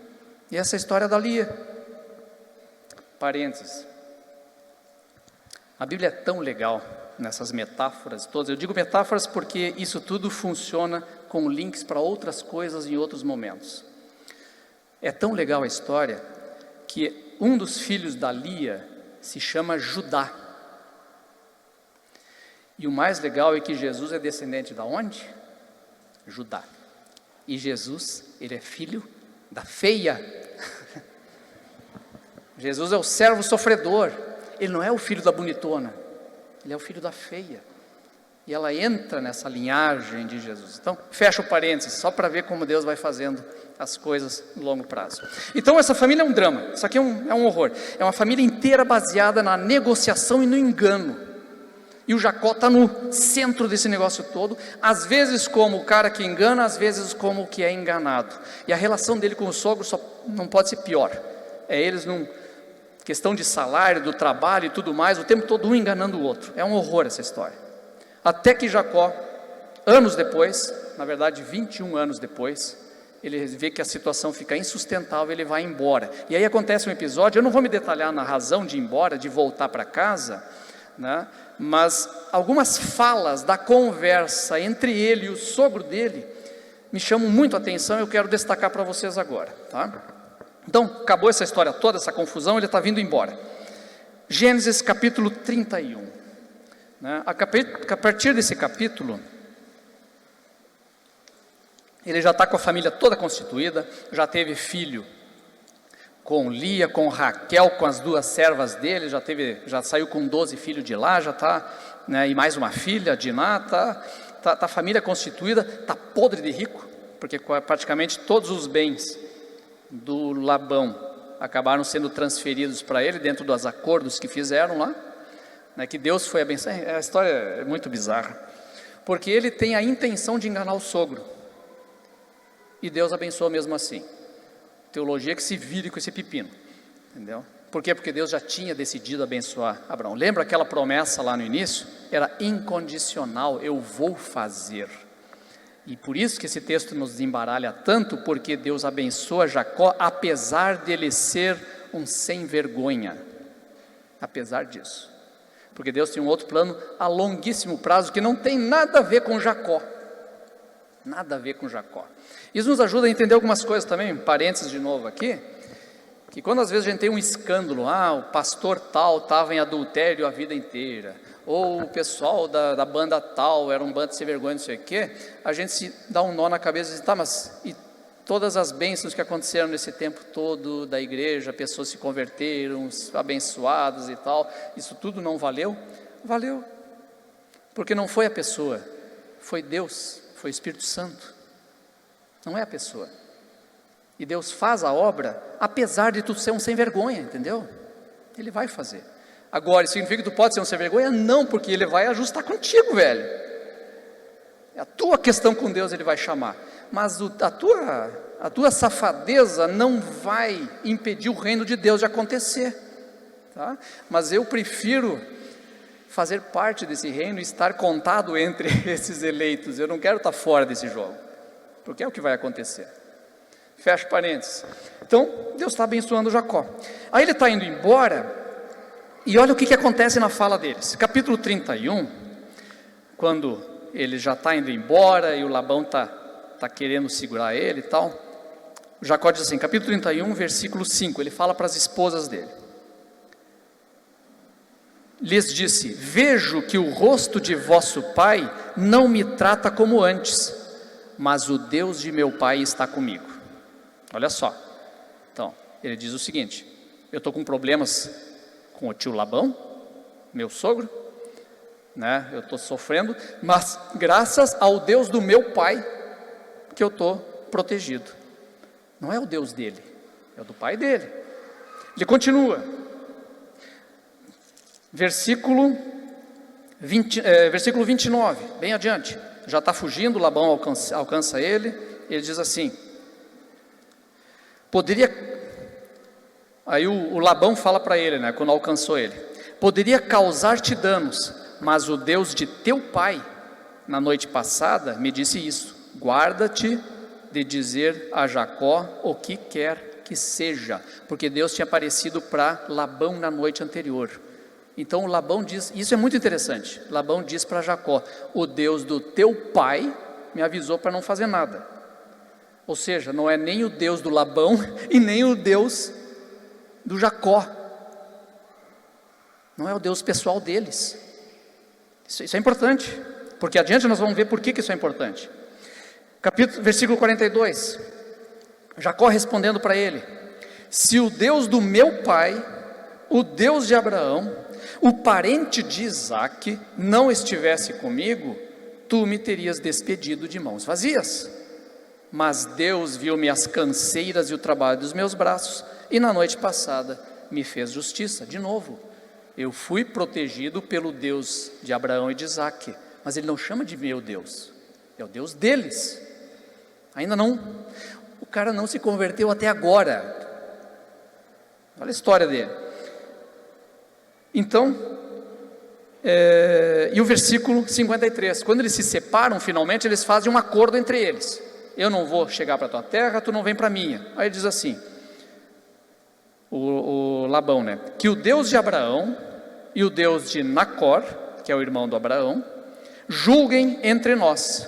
Speaker 1: E essa é a história da Lia. Parênteses, a Bíblia é tão legal nessas metáforas todas. Eu digo metáforas porque isso tudo funciona com links para outras coisas em outros momentos. É tão legal a história que um dos filhos da Lia se chama Judá. E o mais legal é que Jesus é descendente de onde? Judá. E Jesus, ele é filho da feia. Jesus é o servo sofredor. Ele não é o filho da bonitona, ele é o filho da feia. E ela entra nessa linhagem de Jesus. Então, fecha o parênteses, só para ver como Deus vai fazendo as coisas no longo prazo. Então, essa família é um drama. Isso aqui é um horror. É uma família inteira baseada na negociação e no engano. E o Jacó está no centro desse negócio todo, às vezes como o cara que engana, às vezes como o que é enganado. E a relação dele com o sogro só não pode ser pior. É eles num questão de salário, do trabalho e tudo mais, o tempo todo um enganando o outro. É um horror essa história. Até que Jacó, anos depois, na verdade 21 anos depois, ele vê que a situação fica insustentável, ele vai embora. E aí acontece um episódio, eu não vou me detalhar na razão de ir embora, de voltar para casa, né? Mas algumas falas da conversa entre ele e o sogro dele me chamam muito a atenção, eu quero destacar para vocês agora, tá? Então, acabou essa história toda, essa confusão, ele está vindo embora. Gênesis capítulo 31. Né? A partir desse capítulo, ele já está com a família toda constituída, já teve filho com Lia, com Raquel, com as 2 servas dele, já saiu com 12 filhos de lá, já está, né, e mais uma filha, Diná, tá a família constituída, está podre de rico, porque praticamente todos os bens do Labão acabaram sendo transferidos para ele, dentro dos acordos que fizeram lá, né, que Deus foi abençoado. A história é muito bizarra, porque ele tem a intenção de enganar o sogro, e Deus abençoou mesmo assim. Teologia que se vire com esse pepino, entendeu? Por quê? Porque Deus já tinha decidido abençoar Abraão. Lembra aquela promessa lá no início? Era incondicional, eu vou fazer. E por isso que esse texto nos desembaralha tanto, porque Deus abençoa Jacó, apesar dele ser um sem vergonha. Apesar disso. Porque Deus tem um outro plano a longuíssimo prazo, que não tem nada a ver com Jacó. Nada a ver com Jacó. Isso nos ajuda a entender algumas coisas também, parênteses de novo aqui, que quando às vezes a gente tem um escândalo, o pastor tal estava em adultério a vida inteira, ou o pessoal da banda tal era um bando sem vergonha, não sei o quê, a gente se dá um nó na cabeça e diz, tá, mas e todas as bênçãos que aconteceram nesse tempo todo da igreja, pessoas se converteram, abençoadas e tal, isso tudo não valeu? Valeu, porque não foi a pessoa, foi Deus, foi o Espírito Santo. Não é a pessoa. E Deus faz a obra, apesar de tu ser um sem vergonha, entendeu? Ele vai fazer. Agora, isso significa que tu pode ser um sem vergonha? Não, porque Ele vai ajustar contigo, velho. É a tua questão com Deus, Ele vai chamar. Mas a tua safadeza não vai impedir o reino de Deus de acontecer, tá? Mas eu prefiro fazer parte desse reino e estar contado entre esses eleitos. Eu não quero estar fora desse jogo, porque é o que vai acontecer. Fecha parênteses. Então, Deus está abençoando Jacó. Aí ele está indo embora, e olha o que acontece na fala deles. Capítulo 31, quando ele já está indo embora, e o Labão está querendo segurar ele e tal, Jacó diz assim, capítulo 31, versículo 5, ele fala para as esposas dele. Lhes disse, vejo que o rosto de vosso pai não me trata como antes, mas o Deus de meu pai está comigo. Olha só, então, ele diz o seguinte, eu estou com problemas com o tio Labão, meu sogro, né? Eu estou sofrendo, mas graças ao Deus do meu pai, que eu estou protegido. Não é o Deus dele, é o do pai dele. Ele continua, versículo 29, bem adiante, já está fugindo, Labão alcança ele diz assim, aí o Labão fala para ele, né, quando alcançou ele, poderia causar-te danos, mas o Deus de teu pai, na noite passada, me disse isso, guarda-te de dizer a Jacó o que quer que seja, porque Deus tinha aparecido para Labão na noite anterior. Então o Labão diz, isso é muito interessante, Labão diz para Jacó, o Deus do teu pai me avisou para não fazer nada. Ou seja, não é nem o Deus do Labão e nem o Deus do Jacó. Não é o Deus pessoal deles. Isso é importante, porque adiante nós vamos ver por que isso é importante. Versículo 42, Jacó respondendo para ele, se o Deus do meu pai, o Deus de Abraão, o parente de Isaque, não estivesse comigo, tu me terias despedido de mãos vazias. Mas Deus viu-me as canseiras e o trabalho dos meus braços, e na noite passada me fez justiça. De novo, eu fui protegido pelo Deus de Abraão e de Isaque, mas ele não chama de meu Deus, é o Deus deles. Ainda não, o cara não se converteu até agora. Olha a história dele. Então, e o versículo 53, quando eles se separam finalmente, eles fazem um acordo entre eles, eu não vou chegar para a tua terra, tu não vem para a minha. Aí ele diz assim, o Labão, né, que o Deus de Abraão e o Deus de Nacor, que é o irmão do Abraão, julguem entre nós.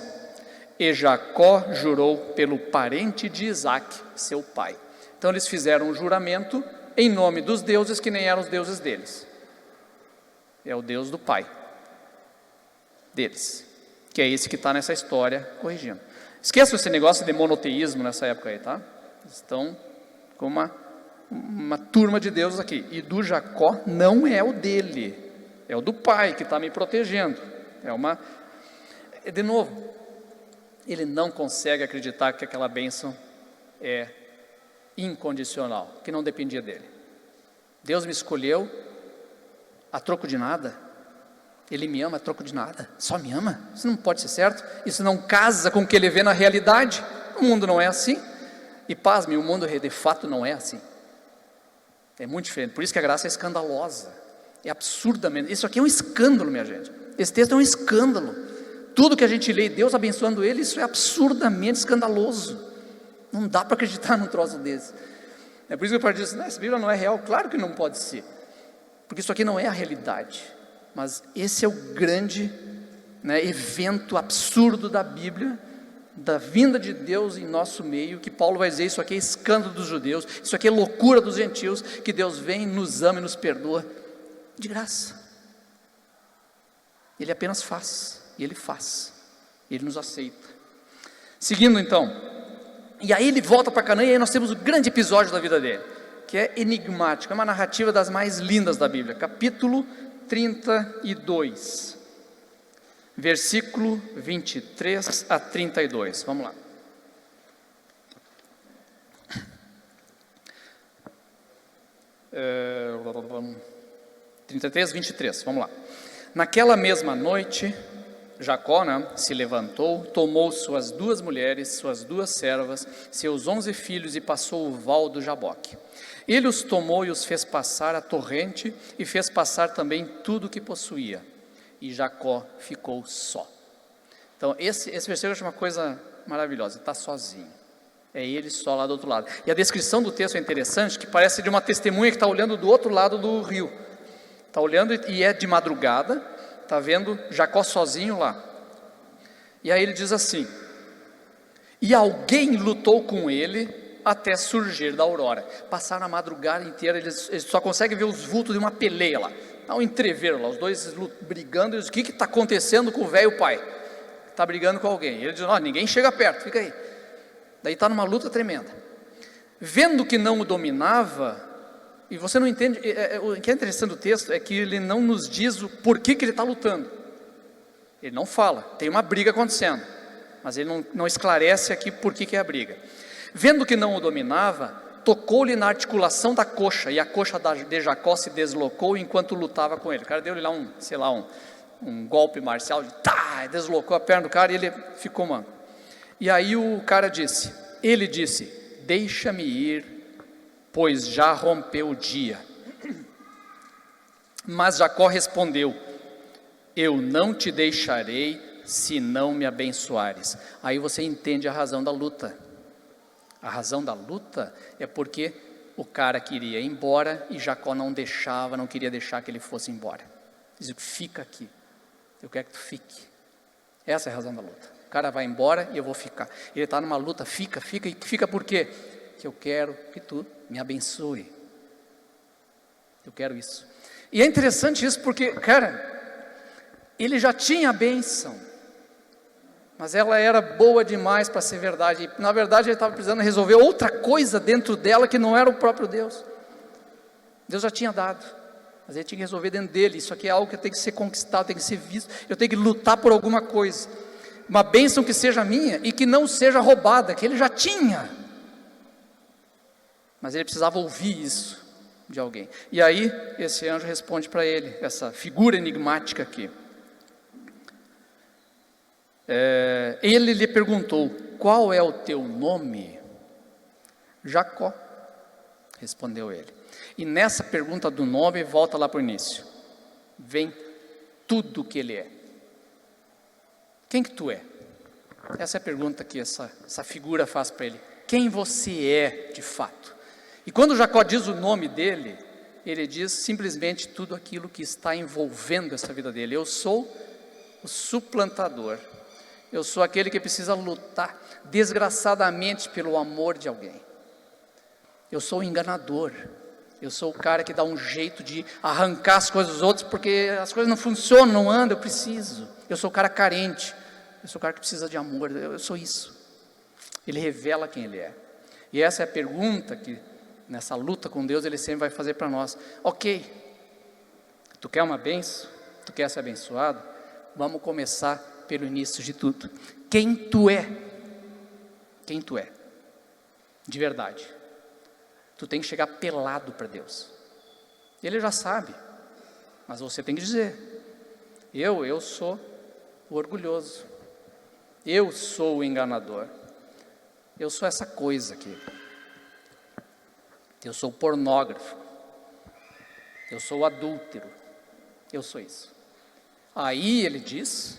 Speaker 1: E Jacó jurou pelo parente de Isaque, seu pai. Então eles fizeram um juramento em nome dos deuses que nem eram os deuses deles. É o Deus do pai deles, que é esse que está nessa história corrigindo. Esqueçam esse negócio de monoteísmo nessa época aí, tá? Eles estão com uma turma de deuses aqui. E do Jacó não é o dele, é o do pai que está me protegendo. De novo, ele não consegue acreditar que aquela bênção é incondicional, que não dependia dele. Deus me escolheu a troco de nada. Ele me ama a troco de nada. Só me ama? Isso não pode ser certo. Isso não casa com o que ele vê na realidade. O mundo não é assim. E pasme, o mundo de fato não é assim. É muito diferente. Por isso que a graça é escandalosa. É absurdamente. Isso aqui é um escândalo, minha gente. Esse texto é um escândalo. Tudo que a gente lê, Deus abençoando ele, isso é absurdamente escandaloso. Não dá para acreditar num troço desse. É por isso que o partido diz, essa Bíblia não é real. Claro que não pode ser. Porque isso aqui não é a realidade. Mas esse é o grande evento absurdo da Bíblia, da vinda de Deus em nosso meio, que Paulo vai dizer, isso aqui é escândalo dos judeus, isso aqui é loucura dos gentios, que Deus vem, nos ama e nos perdoa, de graça. Ele apenas faz, e Ele faz, Ele nos aceita. Seguindo então, e aí ele volta para Canaã, e aí nós temos o grande episódio da vida dele, que é enigmático, é uma narrativa das mais lindas da Bíblia, capítulo 32, versículo 23 a 32, vamos lá. É, 33, 23, vamos lá. Naquela mesma noite, Jacó se levantou, tomou suas 2 mulheres, suas 2 servas, seus 11 filhos e passou o val do Jaboque. Ele os tomou e os fez passar a torrente e fez passar também tudo o que possuía. E Jacó ficou só. Então esse versículo é uma coisa maravilhosa, está sozinho. É ele só lá do outro lado. E a descrição do texto é interessante, que parece de uma testemunha que está olhando do outro lado do rio. Está olhando e é de madrugada, está vendo Jacó sozinho lá. E aí ele diz assim, e alguém lutou com ele até surgir da aurora. Passaram a madrugada inteira, eles só conseguem ver os vultos de uma peleia lá. Há um entreveiro lá, os dois brigando, e eles, o que está acontecendo com o velho pai? Está brigando com alguém. Ele diz, ninguém chega perto, fica aí. Daí está numa luta tremenda. Vendo que não o dominava, e você não entende, o que é interessante do texto é que ele não nos diz o porquê que ele está lutando. Ele não fala, tem uma briga acontecendo, mas ele não esclarece aqui por que é a briga. Vendo que não o dominava, tocou-lhe na articulação da coxa, e a coxa de Jacó se deslocou enquanto lutava com ele. O cara deu-lhe lá um golpe marcial, deslocou a perna do cara e ele ficou manco. E aí ele disse, deixa-me ir, pois já rompeu o dia. Mas Jacó respondeu, eu não te deixarei se não me abençoares. Aí você entende a razão da luta. A razão da luta é porque o cara queria ir embora e Jacó não queria deixar que ele fosse embora. Diz, fica aqui, eu quero que tu fique. Essa é a razão da luta. O cara vai embora e eu vou ficar. Ele está numa luta, fica por quê? Que eu quero que tu me abençoe. Eu quero isso. E é interessante isso porque, cara, ele já tinha a bênção, mas ela era boa demais para ser verdade. E, na verdade, ele estava precisando resolver outra coisa dentro dela que não era o próprio Deus. Deus já tinha dado, mas ele tinha que resolver dentro dele. Isso aqui é algo que tem que ser conquistado, tem que ser visto. Eu tenho que lutar por alguma coisa. Uma bênção que seja minha e que não seja roubada, que ele já tinha. Mas ele precisava ouvir isso de alguém. E aí, esse anjo responde para ele, essa figura enigmática aqui. Ele lhe perguntou, qual é o teu nome? Jacó, respondeu ele. E nessa pergunta do nome, volta lá para o início. Vem tudo o que ele é. Quem que tu é? Essa é a pergunta que essa figura faz para ele. Quem você é de fato? E quando Jacó diz o nome dele, ele diz simplesmente tudo aquilo que está envolvendo essa vida dele. Eu sou o suplantador. Eu sou aquele que precisa lutar desgraçadamente pelo amor de alguém. Eu sou o enganador. Eu sou o cara que dá um jeito de arrancar as coisas dos outros, porque as coisas não funcionam, não andam, eu preciso. Eu sou o cara carente. Eu sou o cara que precisa de amor. Eu sou isso. Ele revela quem ele é. E essa é a pergunta que, nessa luta com Deus, ele sempre vai fazer para nós. Ok, tu quer uma bênção? Tu quer ser abençoado? Vamos começar pelo início de tudo. Quem tu é? Quem tu é? De verdade. Tu tem que chegar pelado para Deus. Ele já sabe, mas você tem que dizer: eu sou o orgulhoso, eu sou o enganador, eu sou essa coisa aqui, eu sou o pornógrafo, eu sou o adúltero, eu sou isso. Aí ele diz,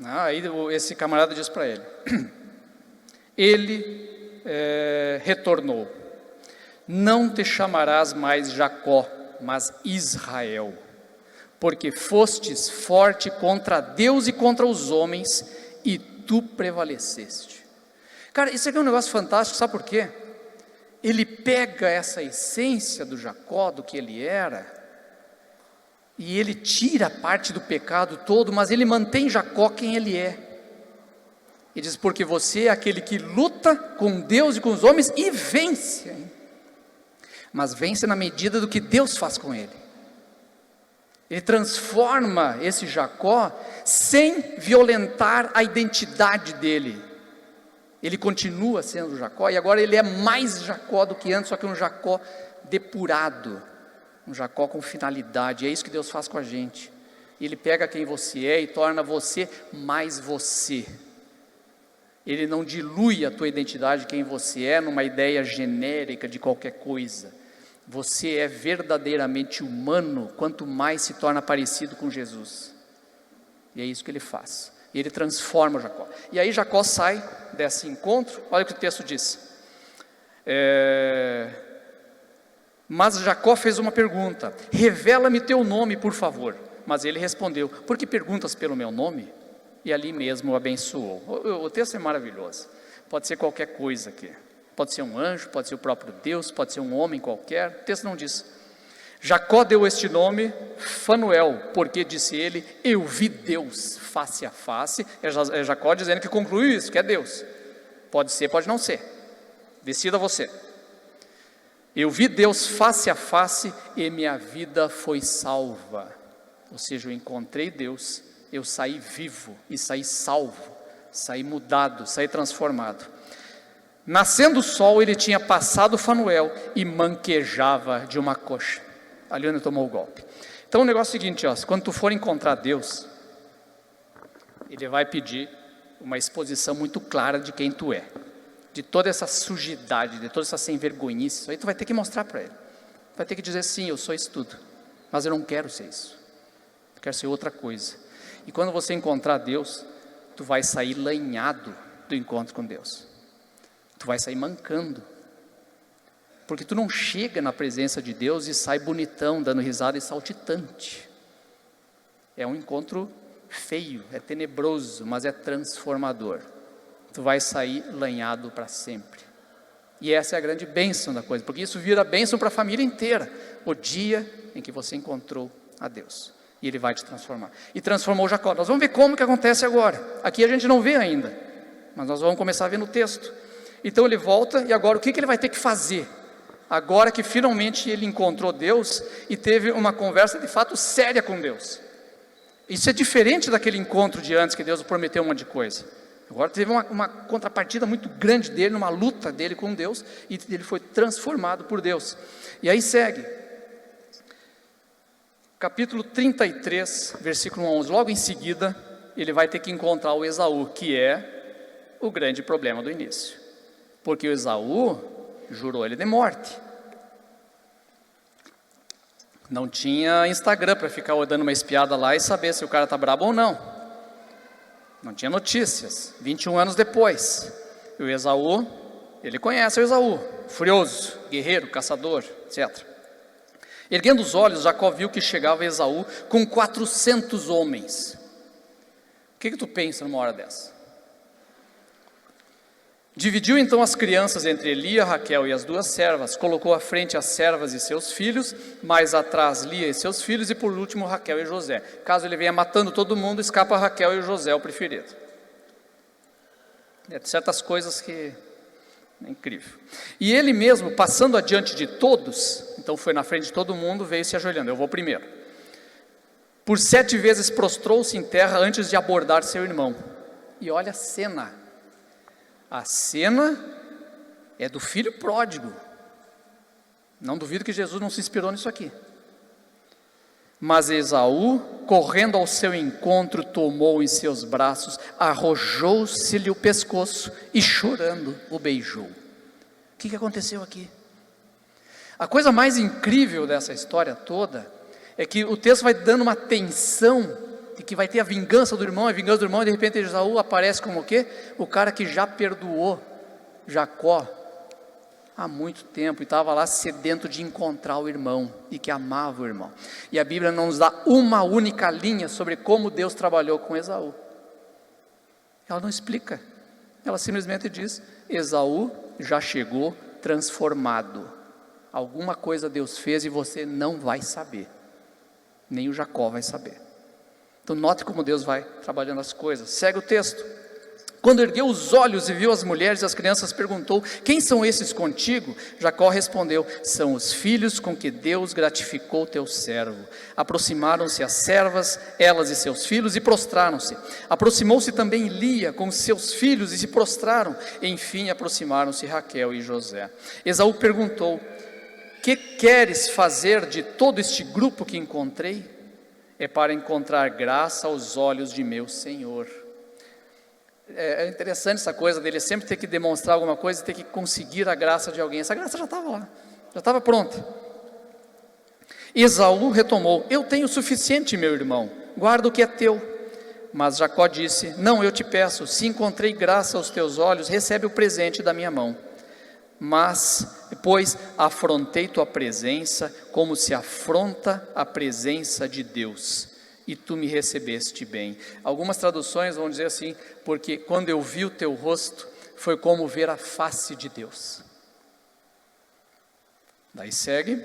Speaker 1: aí esse camarada diz para ele, ele retornou: não te chamarás mais Jacó, mas Israel, porque fostes forte contra Deus e contra os homens, e tu prevaleceste. Cara, isso aqui é um negócio fantástico, sabe por quê? Ele pega essa essência do Jacó, do que ele era, e ele tira a parte do pecado todo, mas ele mantém Jacó quem ele é. Ele diz: porque você é aquele que luta com Deus e com os homens e vence, hein? Mas vence na medida do que Deus faz com ele. Ele transforma esse Jacó sem violentar a identidade dele. Ele continua sendo Jacó, e agora ele é mais Jacó do que antes, só que um Jacó depurado, um Jacó com finalidade. É isso que Deus faz com a gente. Ele pega quem você é e torna você mais você. Ele não dilui a tua identidade, quem você é, numa ideia genérica de qualquer coisa. Você é verdadeiramente humano, quanto mais se torna parecido com Jesus. E é isso que ele faz. E ele transforma Jacó. E aí Jacó sai desse encontro. Olha o que o texto diz. Mas Jacó fez uma pergunta: revela-me teu nome, por favor. Mas ele respondeu: por que perguntas pelo meu nome? E ali mesmo o abençoou. O texto é maravilhoso. Pode ser qualquer coisa aqui. Pode ser um anjo, pode ser o próprio Deus, pode ser um homem qualquer. O texto não diz. Jacó deu este nome Fanuel, porque disse ele: eu vi Deus face a face. É Jacó dizendo que concluiu isso, que é Deus. Pode ser, pode não ser. Decida você. Eu vi Deus face a face e minha vida foi salva. Ou seja, eu encontrei Deus, eu saí vivo e saí salvo, saí mudado, saí transformado. Nascendo o sol, ele tinha passado Fanuel e manquejava de uma coxa. Ali onde tomou o golpe. Então o negócio é o seguinte, quando tu for encontrar Deus, ele vai pedir uma exposição muito clara de quem tu é, de toda essa sujidade, de toda essa sem vergonhice. Isso aí tu vai ter que mostrar para ele. Vai ter que dizer: sim, eu sou isso tudo, mas eu não quero ser isso, eu quero ser outra coisa. E quando você encontrar Deus, tu vai sair lanhado do encontro com Deus. Tu vai sair mancando, porque tu não chega na presença de Deus e sai bonitão, dando risada e saltitante. É um encontro feio, é tenebroso, mas é transformador. Tu vai sair lanhado para sempre. E essa é a grande bênção da coisa, porque isso vira bênção para a família inteira, o dia em que você encontrou a Deus, e Ele vai te transformar. E transformou Jacó. Nós vamos ver como que acontece agora. Aqui a gente não vê ainda, mas nós vamos começar a ver no texto. Então ele volta, e agora o que ele vai ter que fazer? Agora que finalmente ele encontrou Deus e teve uma conversa de fato séria com Deus. Isso é diferente daquele encontro de antes que Deus prometeu um monte de coisa. Agora teve uma contrapartida muito grande dele, numa luta dele com Deus, e ele foi transformado por Deus. E aí segue. Capítulo 33, versículo 11. Logo em seguida, ele vai ter que encontrar o Esaú, que é o grande problema do início. Porque o Esaú jurou ele de morte. Não tinha Instagram para ficar dando uma espiada lá e saber se o cara está brabo ou não. Não tinha notícias. 21 anos depois. E o Esaú, ele conhece o Esaú, furioso, guerreiro, caçador, etc. Erguendo os olhos, Jacó viu que chegava Esaú com 400 homens. O que tu pensa numa hora dessa? Dividiu então as crianças entre Lia, Raquel e as 2 servas, colocou à frente as servas e seus filhos, mais atrás Lia e seus filhos, e por último Raquel e José. Caso ele venha matando todo mundo, escapa Raquel e José, o preferido. Certas coisas que é incrível. E ele mesmo, passando adiante de todos, então foi na frente de todo mundo, veio se ajoelhando, eu vou primeiro. Por 7 vezes prostrou-se em terra antes de abordar seu irmão. E olha a cena. A cena é do filho pródigo. Não duvido que Jesus não se inspirou nisso aqui. Mas Esaú, correndo ao seu encontro, tomou em seus braços, arrojou-se-lhe o pescoço e chorando o beijou. O que aconteceu aqui? A coisa mais incrível dessa história toda é que o texto vai dando uma tensão de que vai ter a vingança do irmão, e de repente Esaú aparece como o quê? O cara que já perdoou Jacó há muito tempo, e estava lá sedento de encontrar o irmão, e que amava o irmão. E a Bíblia não nos dá uma única linha sobre como Deus trabalhou com Esaú. Ela não explica, ela simplesmente diz: Esaú já chegou transformado. Alguma coisa Deus fez e você não vai saber, nem o Jacó vai saber. Então note como Deus vai trabalhando as coisas. Segue o texto. Quando ergueu os olhos e viu as mulheres e as crianças, perguntou: quem são esses contigo? Jacó respondeu: são os filhos com que Deus gratificou teu servo. Aproximaram-se as servas, elas e seus filhos, e prostraram-se. Aproximou-se também Lia com seus filhos e se prostraram. Enfim aproximaram-se Raquel e José. Esaú perguntou: que queres fazer de todo este grupo que encontrei? É para encontrar graça aos olhos de meu Senhor. É interessante essa coisa dele sempre ter que demonstrar alguma coisa e ter que conseguir a graça de alguém. Essa graça já estava lá, já estava pronta. Esaú retomou: eu tenho o suficiente, meu irmão, guarda o que é teu. Mas Jacó disse: não, eu te peço, se encontrei graça aos teus olhos, recebe o presente da minha mão. Mas depois afrontei tua presença como se afronta a presença de Deus, e tu me recebeste bem. Algumas traduções vão dizer assim: porque quando eu vi o teu rosto, foi como ver a face de Deus. Daí segue: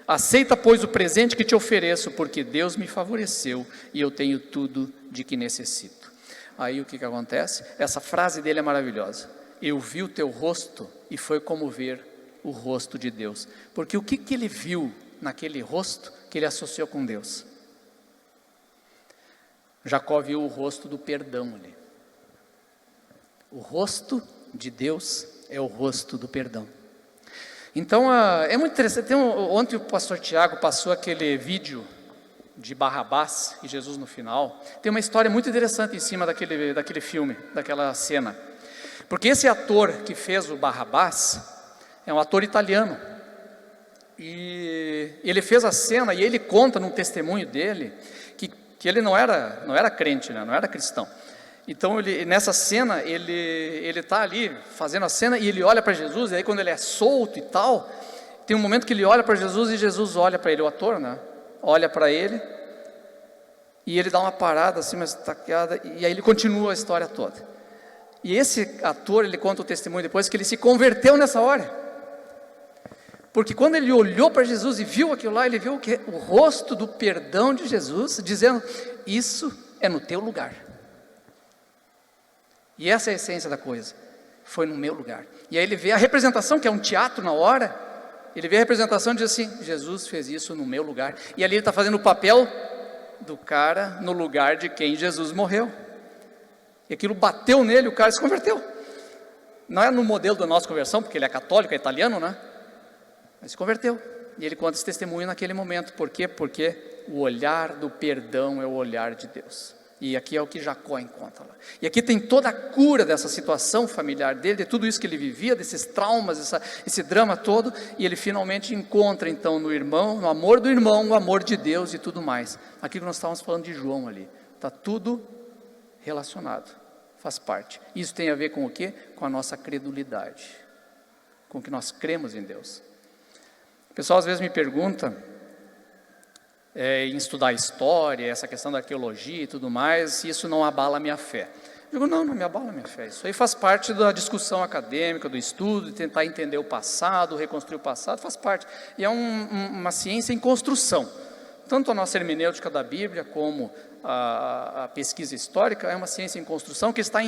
Speaker 1: aceita pois o presente que te ofereço, porque Deus me favoreceu, e eu tenho tudo de que necessito. Aí o que acontece? Essa frase dele é maravilhosa: eu vi o teu rosto, e foi como ver o rosto de Deus. Porque o que ele viu naquele rosto que ele associou com Deus? Jacó viu o rosto do perdão ali. O rosto de Deus é o rosto do perdão. Então é muito interessante. Ontem o pastor Tiago passou aquele vídeo de Barrabás e Jesus no final. Tem uma história muito interessante em cima daquele filme, daquela cena. Porque esse ator que fez o Barrabás é um ator italiano. E ele fez a cena e ele conta num testemunho dele que ele não era crente, né? Não era cristão. Então nessa cena ele está ali fazendo a cena e ele olha para Jesus, e aí quando ele é solto e tal, tem um momento que ele olha para Jesus e Jesus olha para ele, o ator, né? Olha para ele e ele dá uma parada assim, uma estaqueada, e aí ele continua a história toda. E esse ator, ele conta o testemunho depois que ele se converteu nessa hora. Porque quando ele olhou para Jesus e viu aquilo lá, ele viu o rosto do perdão de Jesus, dizendo: isso é no teu lugar. E essa é a essência da coisa, foi no meu lugar. E aí ele vê a representação, que é um teatro na hora, ele vê a representação e diz assim: Jesus fez isso no meu lugar. E ali ele está fazendo o papel do cara no lugar de quem Jesus morreu. E aquilo bateu nele, o cara se converteu. Não é no modelo da nossa conversão, porque ele é católico, é italiano, né? Mas se converteu. E ele conta esse testemunho naquele momento. Por quê? Porque o olhar do perdão é o olhar de Deus. E aqui é o que Jacó encontra lá. E aqui tem toda a cura dessa situação familiar dele, de tudo isso que ele vivia, desses traumas, esse drama todo. E ele finalmente encontra então no irmão, no amor do irmão, o amor de Deus e tudo mais. Aqui que nós estávamos falando de João ali. Está tudo relacionado, faz parte. Isso tem a ver com o quê? Com a nossa credulidade, com o que nós cremos em Deus. O pessoal às vezes me pergunta, em estudar história, essa questão da arqueologia e tudo mais, se isso não abala a minha fé. Digo, não me abala a minha fé. Isso aí faz parte da discussão acadêmica, do estudo, de tentar entender o passado, reconstruir o passado, faz parte. E é uma ciência em construção. Tanto a nossa hermenêutica da Bíblia, como a pesquisa histórica, é uma ciência em construção que está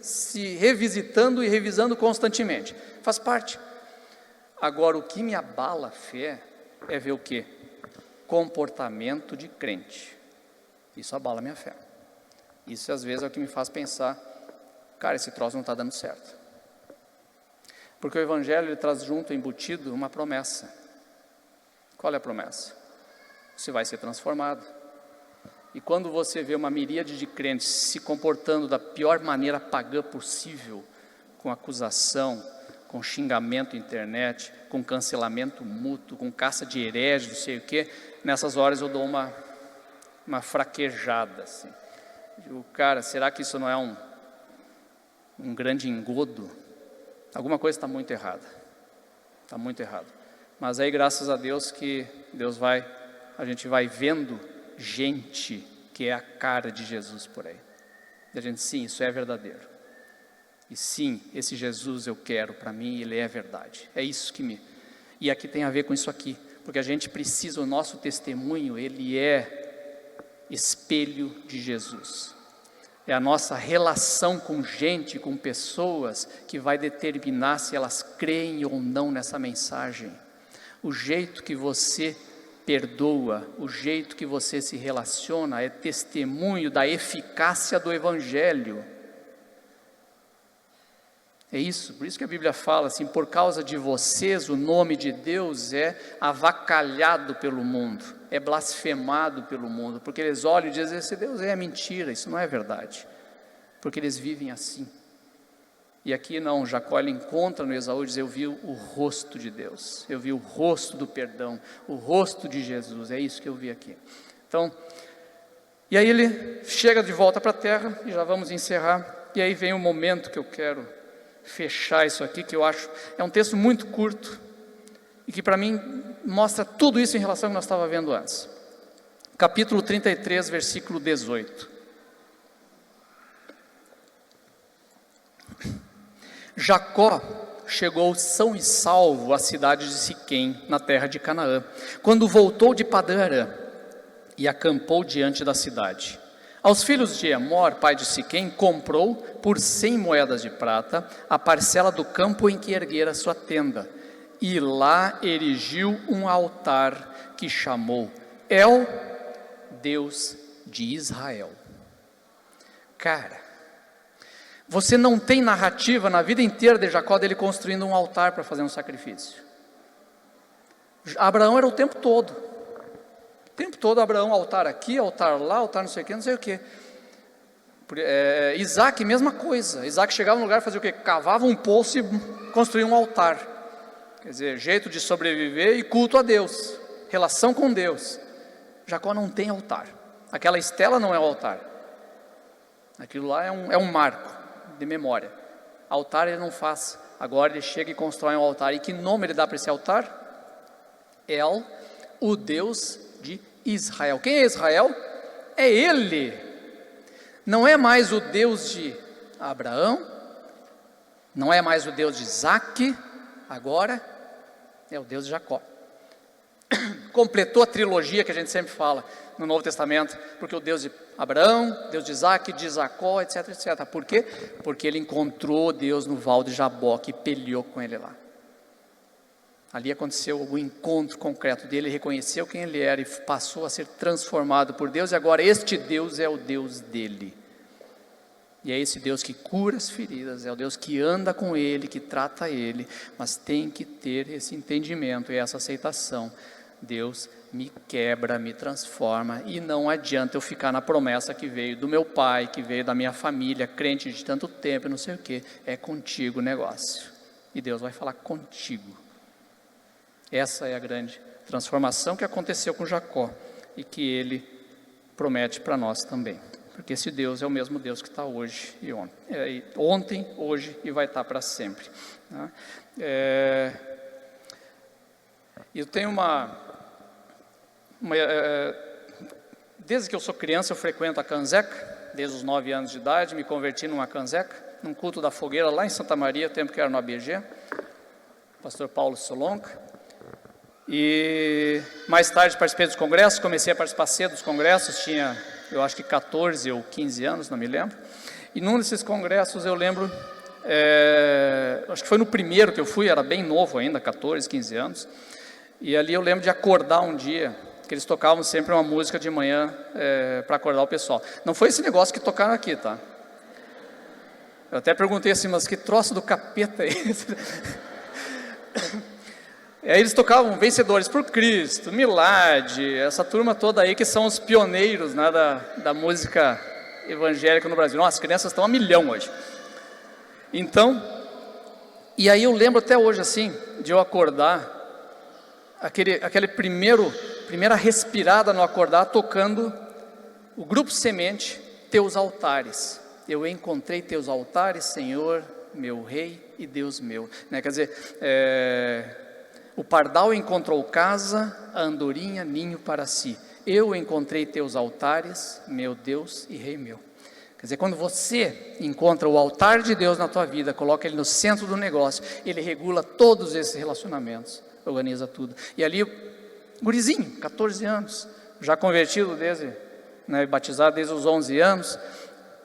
Speaker 1: se revisitando e revisando constantemente. Faz parte. Agora, o que me abala a fé é ver o quê? Comportamento de crente. Isso abala a minha fé. Isso às vezes é o que me faz pensar, cara, esse troço não está dando certo. Porque o Evangelho ele traz junto, embutido, uma promessa. Qual é a promessa? Você vai ser transformado. E quando você vê uma miríade de crentes se comportando da pior maneira pagã possível, com acusação, com xingamento na internet, com cancelamento mútuo, com caça de hereges, não sei o quê, nessas horas eu dou uma fraquejada, assim. Digo, cara, será que isso não é um grande engodo? Alguma coisa está muito errada. Está muito errado. Mas aí, graças a Deus, que a gente vai vendo gente que é a cara de Jesus por aí. E a gente, sim, isso é verdadeiro. E sim, esse Jesus eu quero para mim, ele é verdade. É isso E aqui tem a ver com isso aqui. Porque a gente precisa, o nosso testemunho, ele é espelho de Jesus. É a nossa relação com gente, com pessoas, que vai determinar se elas creem ou não nessa mensagem. O jeito que você perdoa, o jeito que você se relaciona é testemunho da eficácia do Evangelho. É isso, por isso que a Bíblia fala assim, por causa de vocês o nome de Deus é avacalhado pelo mundo, é blasfemado pelo mundo, porque eles olham e dizem, esse Deus é mentira, isso não é verdade, porque eles vivem assim. E aqui não, Jacó ele encontra no Esaú e diz, eu vi o rosto de Deus, eu vi o rosto do perdão, o rosto de Jesus, é isso que eu vi aqui. Então, e aí ele chega de volta para a terra, e já vamos encerrar, e aí vem o momento que eu quero fechar isso aqui, que eu acho, é um texto muito curto, e que para mim mostra tudo isso em relação ao que nós estávamos vendo antes. Capítulo 33, versículo 18. Jacó chegou são e salvo à cidade de Siquém, na terra de Canaã, quando voltou de Padã Arã, e acampou diante da cidade. Aos filhos de Emor, pai de Siquém, comprou por 100 moedas de prata a parcela do campo em que erguera sua tenda, e lá erigiu um altar que chamou El, Deus de Israel. Cara, você não tem narrativa na vida inteira de Jacó dele construindo um altar para fazer um sacrifício. Abraão era o tempo todo. O tempo todo Abraão, altar aqui, altar lá, altar não sei o que, não sei o que. Isaac, mesma coisa. Isaac chegava no lugar e fazia o quê? Cavava um poço e construía um altar. Quer dizer, jeito de sobreviver e culto a Deus. Relação com Deus. Jacó não tem altar. Aquela estela não é o altar. Aquilo lá é um marco de memória. Altar ele não faz. Agora ele chega e constrói um altar. E que nome ele dá para esse altar? El, o Deus de Israel. Quem é Israel? É ele. Não é mais o Deus de Abraão, não é mais o Deus de Isaac, agora é o Deus de Jacó. Completou a trilogia que a gente sempre fala no Novo Testamento, porque o Deus de Abraão, Deus de Isaac, de Jacó, etc, etc. Por quê? Porque ele encontrou Deus no Val de Jaboque e peleou com ele lá. Ali aconteceu o encontro concreto dele, ele reconheceu quem ele era e passou a ser transformado por Deus, e agora este Deus é o Deus dele. E é esse Deus que cura as feridas, é o Deus que anda com ele, que trata ele, mas tem que ter esse entendimento e essa aceitação. Deus me quebra, me transforma, e não adianta eu ficar na promessa que veio do meu pai, que veio da minha família, crente de tanto tempo, não sei o que, é contigo o negócio, e Deus vai falar contigo. Essa é a grande transformação que aconteceu com Jacó, e que ele promete para nós também, porque esse Deus é o mesmo Deus que está hoje e ontem, hoje e vai estar para sempre, né? Eu tenho Desde que eu sou criança eu frequento a Canseca, desde os 9 anos de idade, me converti numa Canseca, num culto da fogueira lá em Santa Maria, tempo que era no ABG, pastor Paulo Solonca. E mais tarde participei dos congressos, comecei a participar cedo dos congressos, tinha, eu acho que 14 ou 15 anos, não me lembro. E num desses congressos eu lembro, acho que foi no primeiro que eu fui, era bem novo ainda, 14, 15 anos. E ali eu lembro de acordar um dia, que eles tocavam sempre uma música de manhã para acordar o pessoal. Não foi esse negócio que tocaram aqui, tá? Eu até perguntei assim, mas que troço do capeta é esse? E aí eles tocavam Vencedores por Cristo, Milad, essa turma toda aí que são os pioneiros, né, da música evangélica no Brasil. Nossa, as crianças estão a milhão hoje. Então, e aí eu lembro até hoje assim, de eu acordar, aquele primeira respirada no acordar, tocando o Grupo Semente, Teus Altares. Eu encontrei teus altares, Senhor, meu Rei e Deus meu. Né? Quer dizer, o pardal encontrou casa, a andorinha ninho para si. Eu encontrei teus altares, meu Deus e Rei meu. Quer dizer, quando você encontra o altar de Deus na tua vida, coloca ele no centro do negócio, ele regula todos esses relacionamentos, organiza tudo. E ali, gurizinho, 14 anos, já convertido desde, né, batizado desde os 11 anos,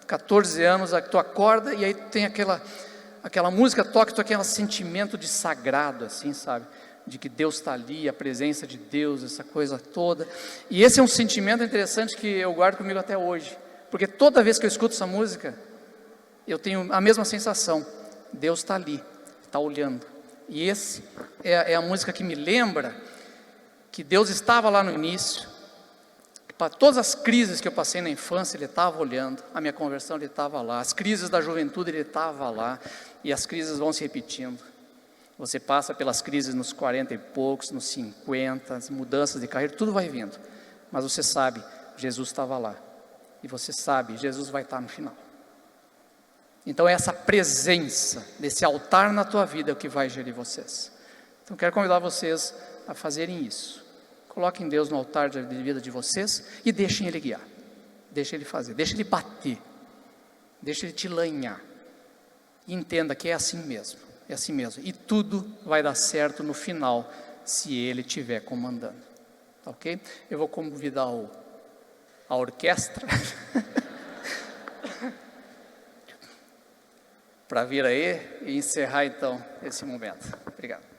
Speaker 1: 14 anos, tu acorda e aí tem aquela música toca, tu aquele sentimento de sagrado, assim, sabe? De que Deus está ali, a presença de Deus, essa coisa toda. E esse é um sentimento interessante que eu guardo comigo até hoje, porque toda vez que eu escuto essa música, eu tenho a mesma sensação, Deus está ali, está olhando. E esse é a música que me lembra que Deus estava lá no início, para todas as crises que eu passei na infância, Ele estava olhando, a minha conversão Ele estava lá, as crises da juventude Ele estava lá, e as crises vão se repetindo. Você passa pelas crises nos 40 e poucos, nos 50, as mudanças de carreira, tudo vai vindo, mas você sabe, Jesus estava lá, e você sabe, Jesus vai estar no final. Então é essa presença desse altar na tua vida é o que vai gerir vocês. Então quero convidar vocês a fazerem isso. Coloquem Deus no altar de vida de vocês e deixem Ele guiar. Deixem Ele fazer, deixem Ele bater. Deixem Ele te lanhar. E entenda que é assim mesmo. É assim mesmo. E tudo vai dar certo no final, se Ele estiver comandando. Tá ok? Eu vou convidar a orquestra para vir aí e encerrar então esse momento. Obrigado.